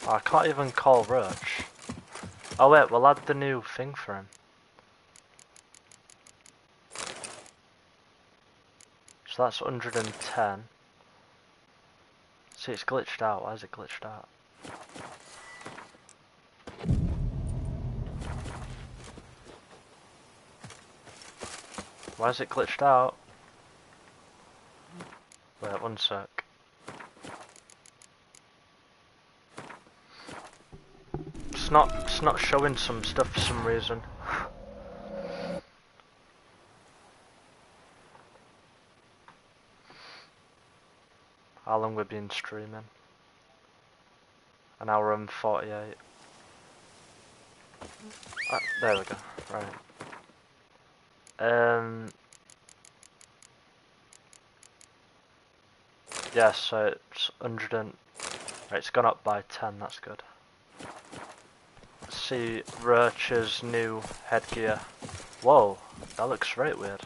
Oh, I can't even call Roach. Oh wait, we'll add the new thing for him. So that's 110. See, it's glitched out. Why is it glitched out? Why is it glitched out? Wait, one sec. It's not showing some stuff for some reason. How long we've been streaming? An hour and 48. Ah, there we go. Right. Yeah, so it's 100 and... Right, it's gone up by 10, that's good. Let's see Roach's new headgear. Whoa, that looks right weird.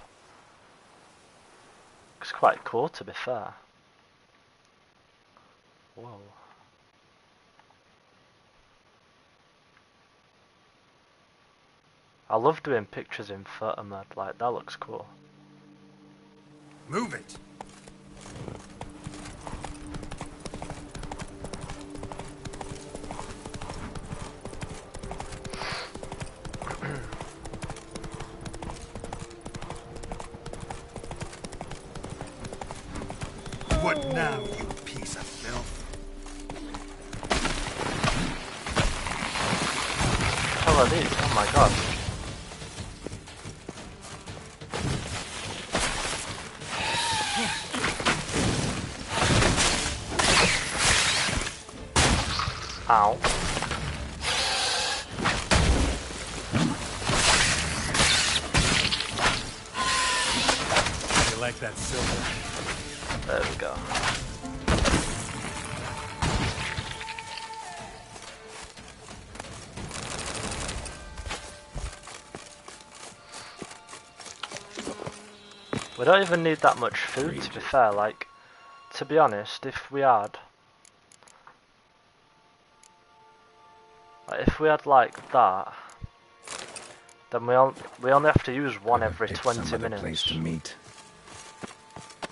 Looks quite cool, to be fair. Whoa. I love doing pictures in photo mode, like that looks cool. Move it! What now, you piece of filth? What the hell are these? Oh my god. Ow. You like that silver? There we go. We don't even need that much food, to be fair. Like, to be honest, if we had like that, then we only have to use one every 20 minutes. Place to meet.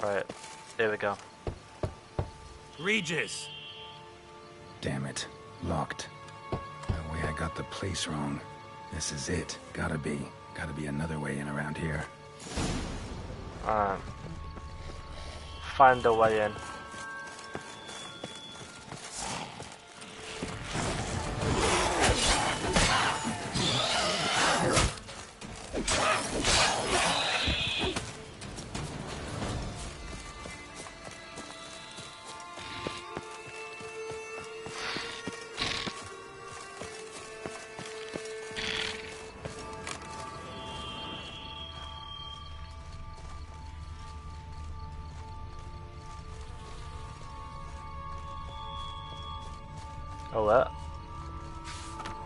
Right, here we go. Regis! Damn it. Locked. No way I got the place wrong. This is it. Gotta be another way in around here. Find a way in. Oh, what?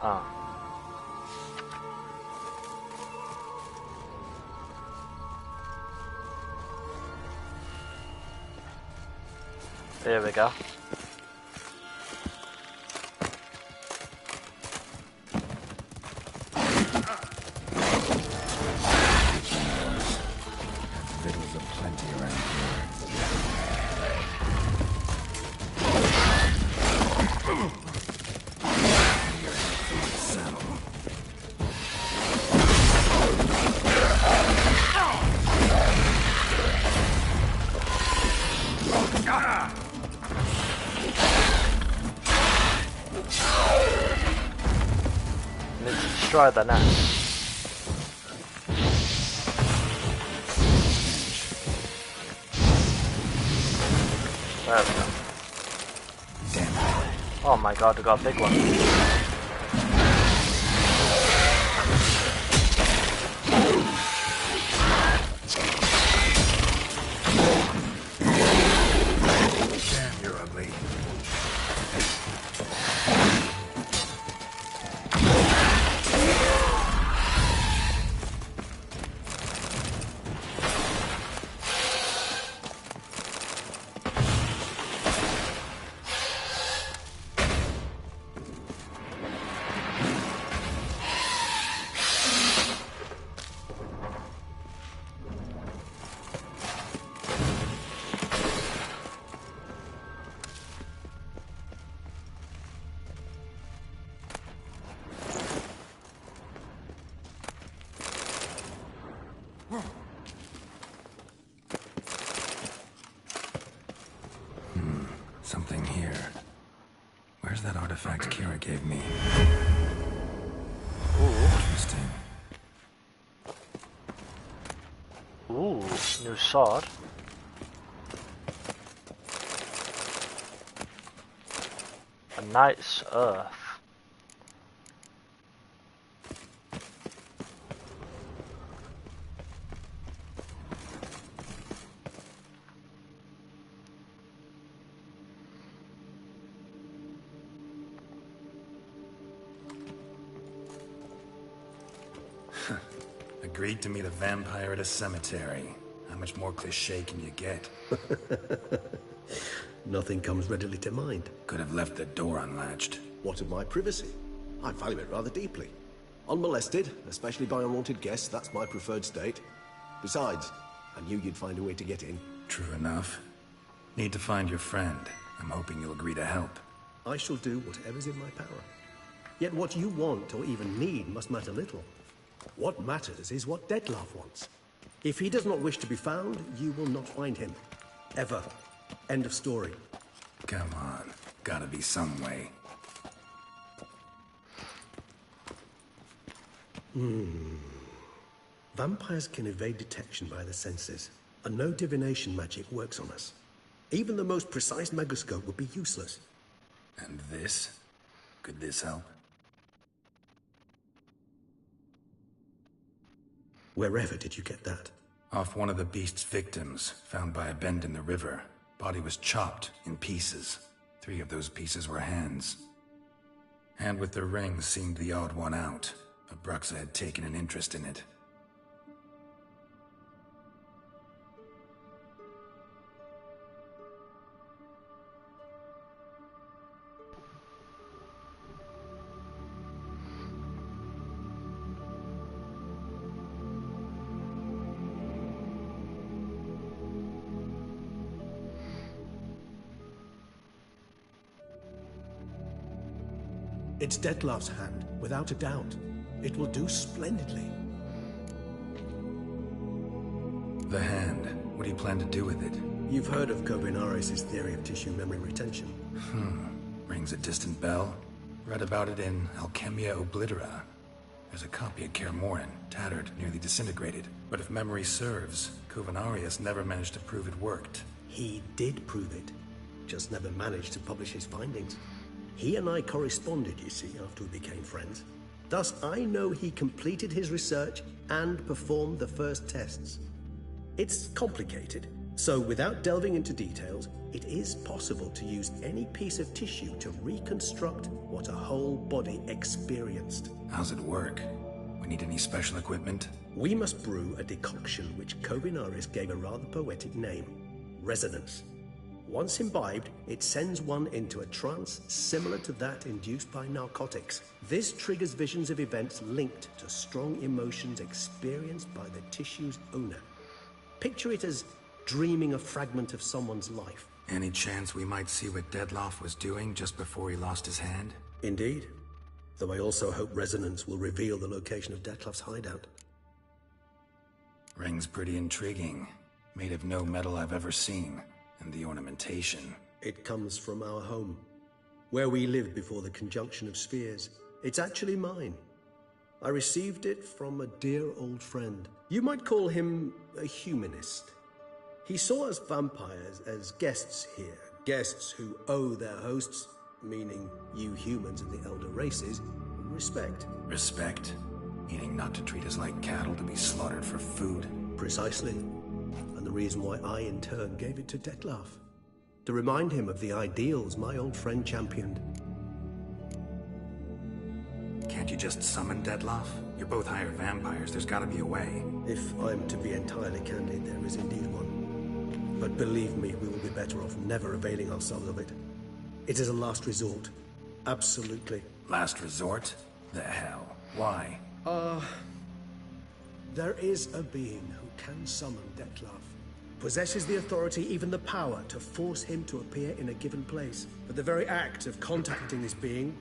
Oh. There we go. Victuals aplenty around here. destroy the nest. There we go. Damn it. Oh my god, we got a big one. Damn, you're ugly. Something here. Where's that artifact Kira gave me? Ooh. Interesting. Ooh, new sword. A knight's earth. Agreed to meet a vampire at a cemetery. How much more cliché can you get? Nothing comes readily to mind. Could have left the door unlatched. What of my privacy? I value it rather deeply. Unmolested, especially by unwanted guests, that's my preferred state. Besides, I knew you'd find a way to get in. True enough. Need to find your friend. I'm hoping you'll agree to help. I shall do whatever's in my power. Yet what you want or even need must matter little. What matters is what Dettlaff wants. If he does not wish to be found, you will not find him. Ever. End of story. Come on. Gotta be some way. Vampires can evade detection by the senses, and no divination magic works on us. Even the most precise megoscope would be useless. And this? Could this help? Wherever did you get that? Off one of the beast's victims, found by a bend in the river. Body was chopped in pieces. 3 of those pieces were hands. Hand with the ring seemed the odd one out. Abruxa had taken an interest in it. It's Dettlaff's hand, without a doubt. It will do splendidly. The hand. What do you plan to do with it? You've heard of Kovinaris' theory of tissue memory retention. Rings a distant bell. Read about it in Alchemia Oblitera. There's a copy at Kaer Morhen, tattered, nearly disintegrated. But if memory serves, Kovinaris never managed to prove it worked. He did prove it, just never managed to publish his findings. He and I corresponded, you see, after we became friends. Thus, I know he completed his research and performed the first tests. It's complicated, so without delving into details, it is possible to use any piece of tissue to reconstruct what a whole body experienced. How's it work? We need any special equipment? We must brew a decoction which Kovinaris gave a rather poetic name: resonance. Once imbibed, it sends one into a trance similar to that induced by narcotics. This triggers visions of events linked to strong emotions experienced by the tissue's owner. Picture it as dreaming a fragment of someone's life. Any chance we might see what Dettlaff was doing just before he lost his hand? Indeed. Though I also hope resonance will reveal the location of Dettlaff's hideout. Ring's pretty intriguing. Made of no metal I've ever seen. And the ornamentation. It comes from our home, where we lived before the conjunction of spheres. It's actually mine. I received it from a dear old friend. You might call him a humanist. He saw us vampires as guests here, guests who owe their hosts, meaning you humans and the elder races, respect. Respect? Meaning not to treat us like cattle to be slaughtered for food? Precisely. And the reason why I, in turn, gave it to Detlef. To remind him of the ideals my old friend championed. Can't you just summon Detlef? You're both hired vampires. There's gotta be a way. If I'm to be entirely candid, there is indeed one. But believe me, we will be better off never availing ourselves of it. It is a last resort. Absolutely. Last resort? The hell? Why? There is a being who can summon Detlef. Possesses the authority, even the power, to force him to appear in a given place. But the very act of contacting this being,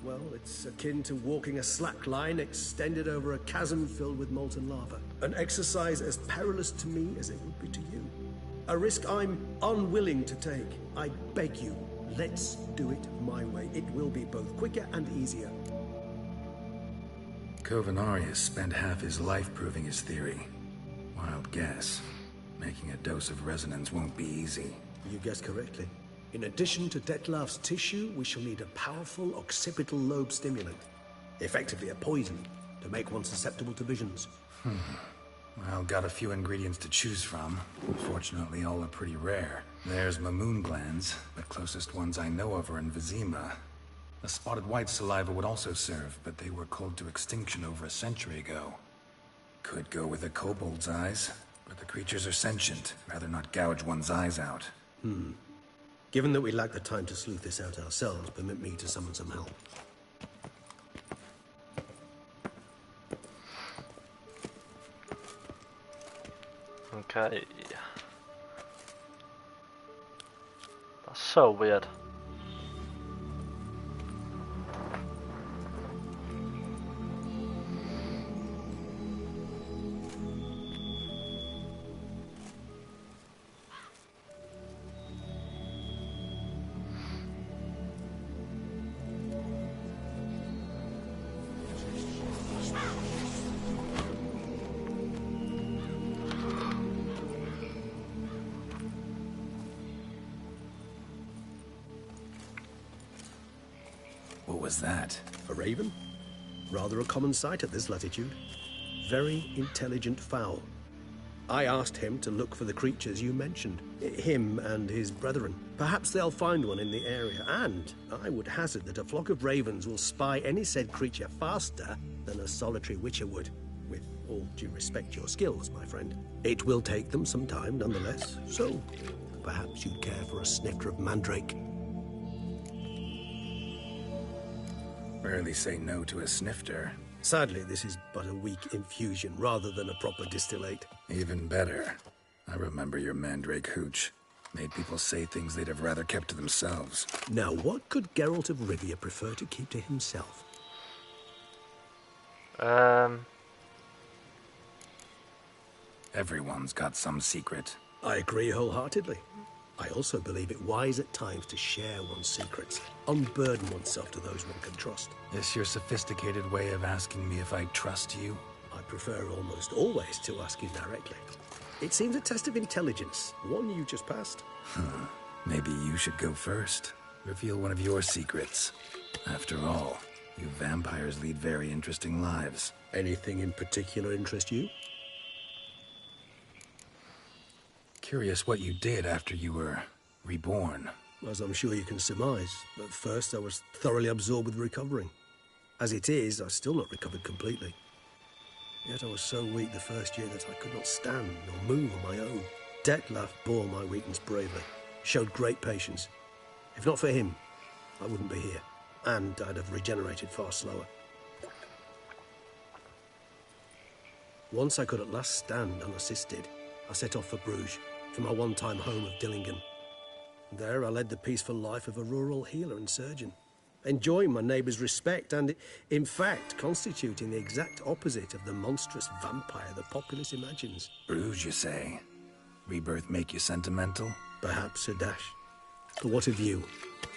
well, it's akin to walking a slack line extended over a chasm filled with molten lava. An exercise as perilous to me as it would be to you. A risk I'm unwilling to take. I beg you, let's do it my way. It will be both quicker and easier. Covenarius spent half his life proving his theory. Wild guess. Making a dose of resonance won't be easy. You guessed correctly. In addition to Detlef's tissue, we shall need a powerful occipital lobe stimulant. Effectively a poison, to make one susceptible to visions. Well, got a few ingredients to choose from. Fortunately, all are pretty rare. There's Mamoon glands, the closest ones I know of are in Vizima. A spotted white saliva would also serve, but they were cold to extinction over a century ago. Could go with a kobold's eyes, but the creatures are sentient. Rather not gouge one's eyes out. Given that we lack the time to sleuth this out ourselves, permit me to summon some help. Okay. That's so weird. What was that? A raven? Rather a common sight at this latitude. Very intelligent fowl. I asked him to look for the creatures you mentioned. Him and his brethren. Perhaps they'll find one in the area, and I would hazard that a flock of ravens will spy any said creature faster than a solitary witcher would. With all due respect to your skills, my friend. It will take them some time, nonetheless. So, perhaps you'd care for a snifter of mandrake. Rarely say no to a snifter. Sadly, this is but a weak infusion rather than a proper distillate. Even better. I remember your mandrake hooch. Made people say things they'd have rather kept to themselves. Now, what could Geralt of Rivia prefer to keep to himself? Everyone's got some secret. I agree wholeheartedly. I also believe it wise at times to share one's secrets, unburden oneself to those one can trust. This your sophisticated way of asking me if I trust you? I prefer almost always to ask you directly. It seems a test of intelligence, one you just passed. Maybe you should go first. Reveal one of your secrets. After all, you vampires lead very interesting lives. Anything in particular interest you? Curious what you did after you were reborn. As I'm sure you can surmise, at first I was thoroughly absorbed with recovering. As it is, I've still not recovered completely. Yet I was so weak the first year that I could not stand or move on my own. Detlef bore my weakness bravely, showed great patience. If not for him, I wouldn't be here, and I'd have regenerated far slower. Once I could at last stand unassisted, I set off for Bruges, for my one-time home of Dillingen. There I led the peaceful life of a rural healer and surgeon, enjoying my neighbours' respect and, in fact, constituting the exact opposite of the monstrous vampire the populace imagines. Bruges, you say? Rebirth make you sentimental? Perhaps a dash. But what of you?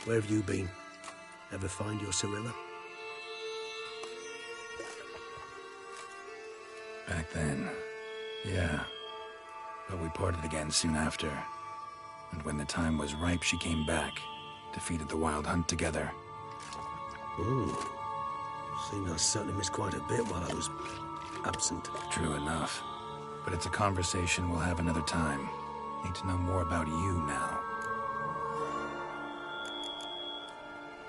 Where have you been? Ever find your Cyrilla? Back then, yeah. But we parted again soon after. And when the time was ripe, she came back. Defeated the Wild Hunt together. Ooh. Seems I certainly missed quite a bit while I was absent. True enough. But it's a conversation we'll have another time. Need to know more about you now.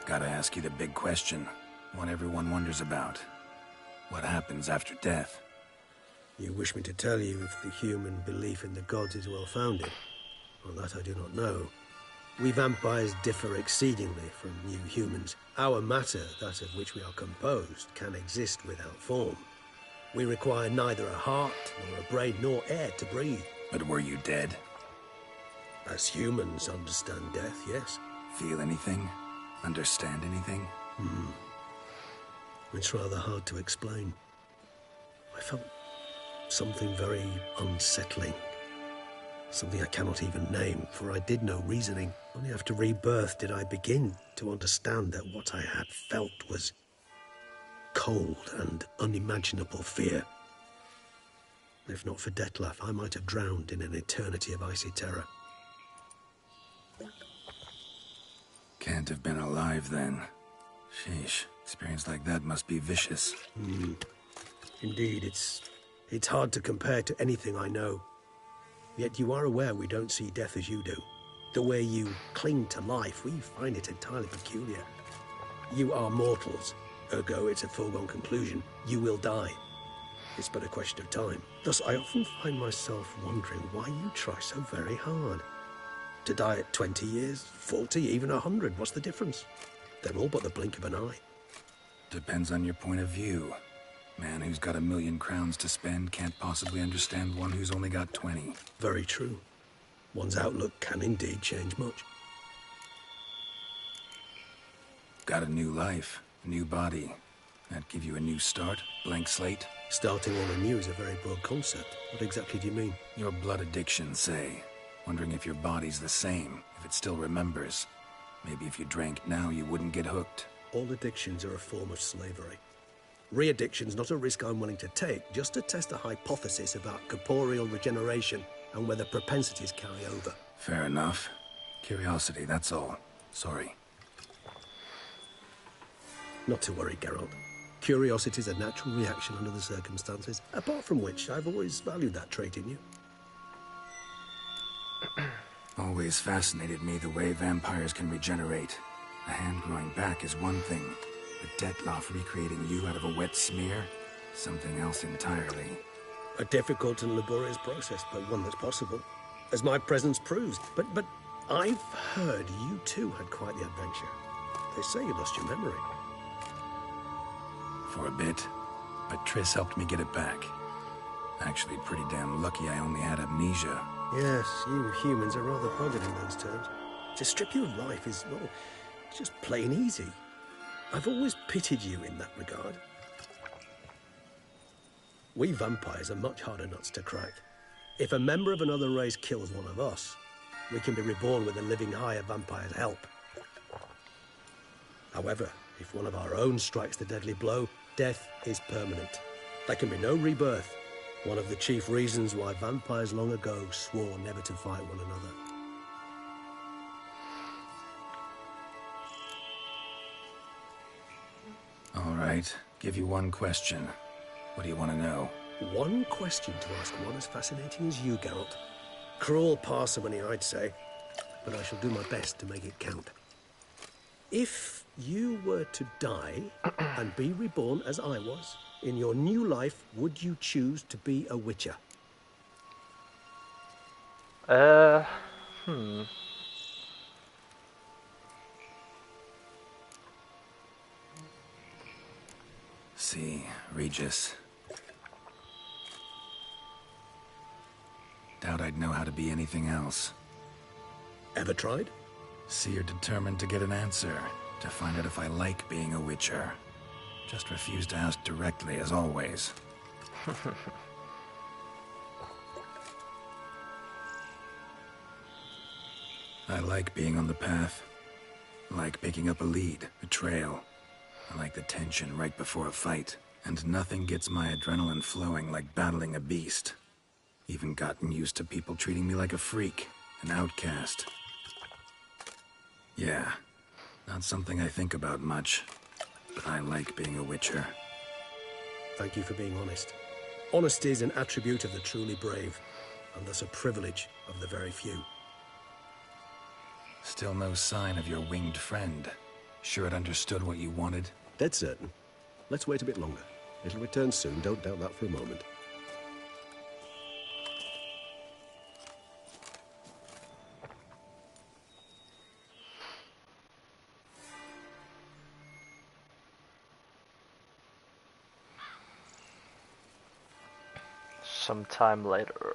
Gotta ask you the big question. One everyone wonders about. What happens after death? You wish me to tell you if the human belief in the gods is well-founded? Well, that I do not know. We vampires differ exceedingly from you humans. Our matter, that of which we are composed, can exist without form. We require neither a heart, nor a brain, nor air to breathe. But were you dead? As humans understand death, yes. Feel anything? Understand anything? It's rather hard to explain. I felt something very unsettling. Something I cannot even name, for I did no reasoning. Only after rebirth did I begin to understand that what I had felt was cold and unimaginable fear. If not for Detlef, I might have drowned in an eternity of icy terror. Can't have been alive then. Sheesh, experience like that must be vicious. Indeed, it's hard to compare to anything I know. Yet you are aware we don't see death as you do. The way you cling to life, we find it entirely peculiar. You are mortals, ergo it's a foregone conclusion. You will die. It's but a question of time. Thus, I often find myself wondering why you try so very hard. To die at 20 years, 40, even 100, what's the difference? They're all but the blink of an eye. Depends on your point of view. Man who's got 1,000,000 crowns to spend can't possibly understand one who's only got 20. Very true. One's outlook can indeed change much. Got a new life, a new body. That give you a new start? Blank slate? Starting all anew is a very broad concept. What exactly do you mean? Your blood addiction, say. Wondering if your body's the same, if it still remembers. Maybe if you drank now, you wouldn't get hooked. All addictions are a form of slavery. Re-addiction's not a risk I'm willing to take, just to test a hypothesis about corporeal regeneration and whether propensities carry over. Fair enough. Curiosity, that's all. Sorry. Not to worry, Geralt. Curiosity's a natural reaction under the circumstances, apart from which I've always valued that trait in you. Always fascinated me the way vampires can regenerate. A hand growing back is one thing, but Detlef recreating you out of a wet smear? Something else entirely. A difficult and laborious process, but one that's possible, as my presence proves. But I've heard you too had quite the adventure. They say you lost your memory. For a bit, but Triss helped me get it back. Actually, pretty damn lucky I only had amnesia. Yes, you humans are rather prodded in those terms. To strip you of life is, well, it's just plain easy. I've always pitied you in that regard. We vampires are much harder nuts to crack. If a member of another race kills one of us, we can be reborn with a living higher vampire's help. However, if one of our own strikes the deadly blow, death is permanent. There can be no rebirth. One of the chief reasons why vampires long ago swore never to fight one another. All right, give you one question. What do you want to know? One question to ask one as fascinating as you, Geralt. Cruel parsimony, I'd say, but I shall do my best to make it count. If you were to die and be reborn as I was, in your new life, would you choose to be a witcher? See, Regis. Doubt I'd know how to be anything else. Ever tried? See, you're determined to get an answer, to find out if I like being a witcher. Just refuse to ask directly, as always. I like being on the path. I like picking up a lead, a trail. I like the tension right before a fight. And nothing gets my adrenaline flowing like battling a beast. Even gotten used to people treating me like a freak, an outcast. Yeah, not something I think about much, but I like being a witcher. Thank you for being honest. Honesty is an attribute of the truly brave, and thus a privilege of the very few. Still no sign of your winged friend. Sure it understood what you wanted? Dead certain. Let's wait a bit longer. It'll return soon, don't doubt that for a moment. Sometime later.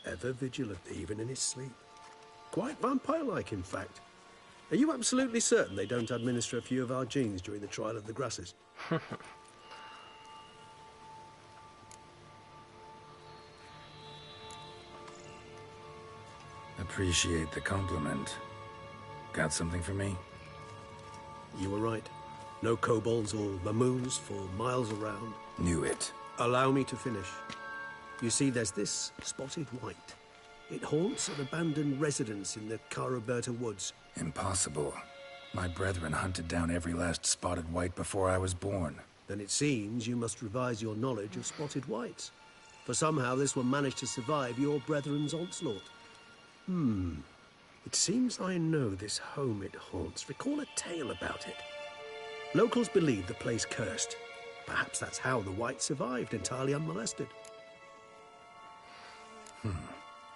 Ever vigilant, even in his sleep. Quite vampire-like, in fact. Are you absolutely certain they don't administer a few of our genes during the trial of the grasses? Appreciate the compliment. Got something for me? You were right. No kobolds or mamoons for miles around. Knew it. Allow me to finish. You see, there's this spotted white. It haunts an abandoned residence in the Caraberta woods. Impossible. My brethren hunted down every last spotted white before I was born. Then it seems you must revise your knowledge of spotted whites. For somehow this one managed to survive your brethren's onslaught. It seems I know this home it haunts. Recall a tale about it. Locals believe the place cursed. Perhaps that's how the white survived entirely unmolested.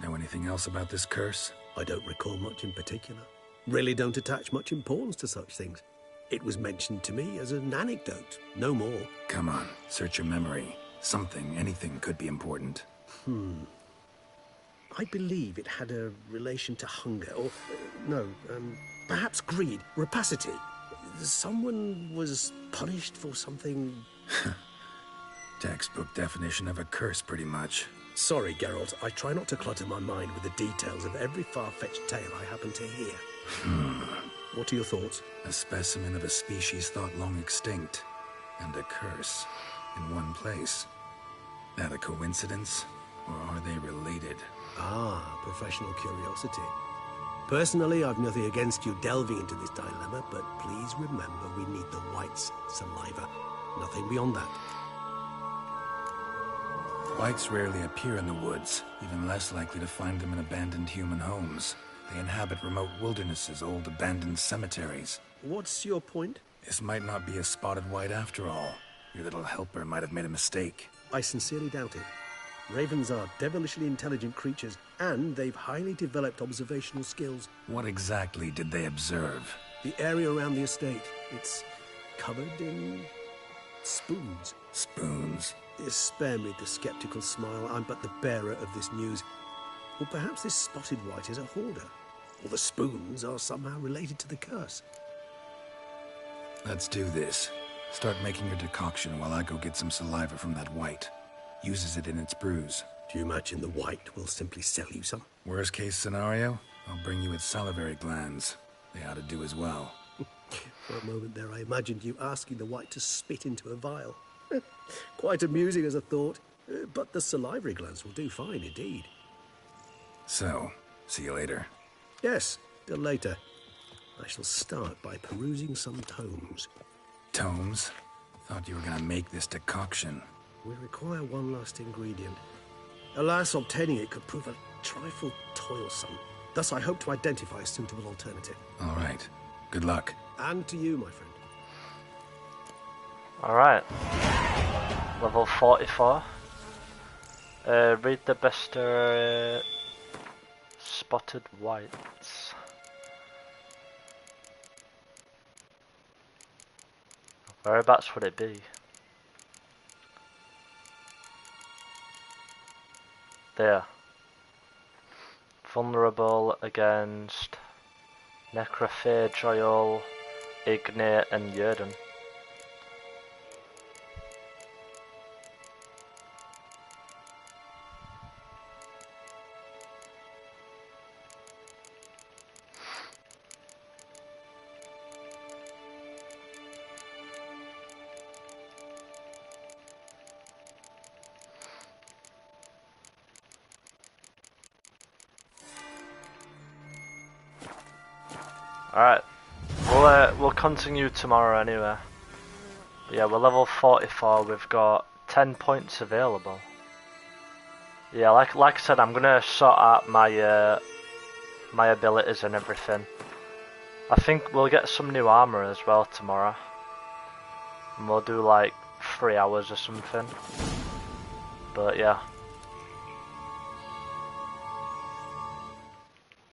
Know anything else about this curse? I don't recall much in particular. Really don't attach much importance to such things. It was mentioned to me as an anecdote, no more. Come on, search your memory. Something, anything could be important. I believe it had a relation to hunger, or, perhaps greed, rapacity. Someone was punished for something... Textbook definition of a curse, pretty much. Sorry, Geralt. I try not to clutter my mind with the details of every far-fetched tale I happen to hear. What are your thoughts? A specimen of a species thought long extinct, and a curse in one place. That a coincidence, or are they related? Ah, professional curiosity. Personally, I've nothing against you delving into this dilemma, but please remember we need the white's saliva. Nothing beyond that. Whites rarely appear in the woods, even less likely to find them in abandoned human homes. They inhabit remote wildernesses, old abandoned cemeteries. What's your point? This might not be a spotted white after all. Your little helper might have made a mistake. I sincerely doubt it. Ravens are devilishly intelligent creatures, and they've highly developed observational skills. What exactly did they observe? The area around the estate. It's covered in... spoons. Spoons? Spare me the skeptical smile. I'm but the bearer of this news. Or perhaps this spotted white is a hoarder. Or the spoons are somehow related to the curse. Let's do this. Start making your decoction while I go get some saliva from that white. Uses it in its brews. Do you imagine the white will simply sell you some? Worst case scenario, I'll bring you its salivary glands. They ought to do as well. For a moment there, I imagined you asking the white to spit into a vial. Quite amusing as a thought, but the salivary glands will do fine indeed. So, see you later. Yes, till later. I shall start by perusing some tomes. Tomes? Thought you were gonna make this decoction. We require one last ingredient. Alas, obtaining it could prove a trifle toilsome. Thus, I hope to identify a suitable alternative. All right. Good luck. And to you, my friend. Alright. Level 44. Read the best spotted whites. Whereabouts would it be? There. Vulnerable against necrophage, oil, ignite and Yrden. Alright. We'll continue tomorrow anyway. Yeah, we're level 44. We've got 10 points available. Yeah, like I said, I'm gonna sort out my my abilities and everything. I think we'll get some new armor as well tomorrow. And we'll do like 3 hours or something. But yeah.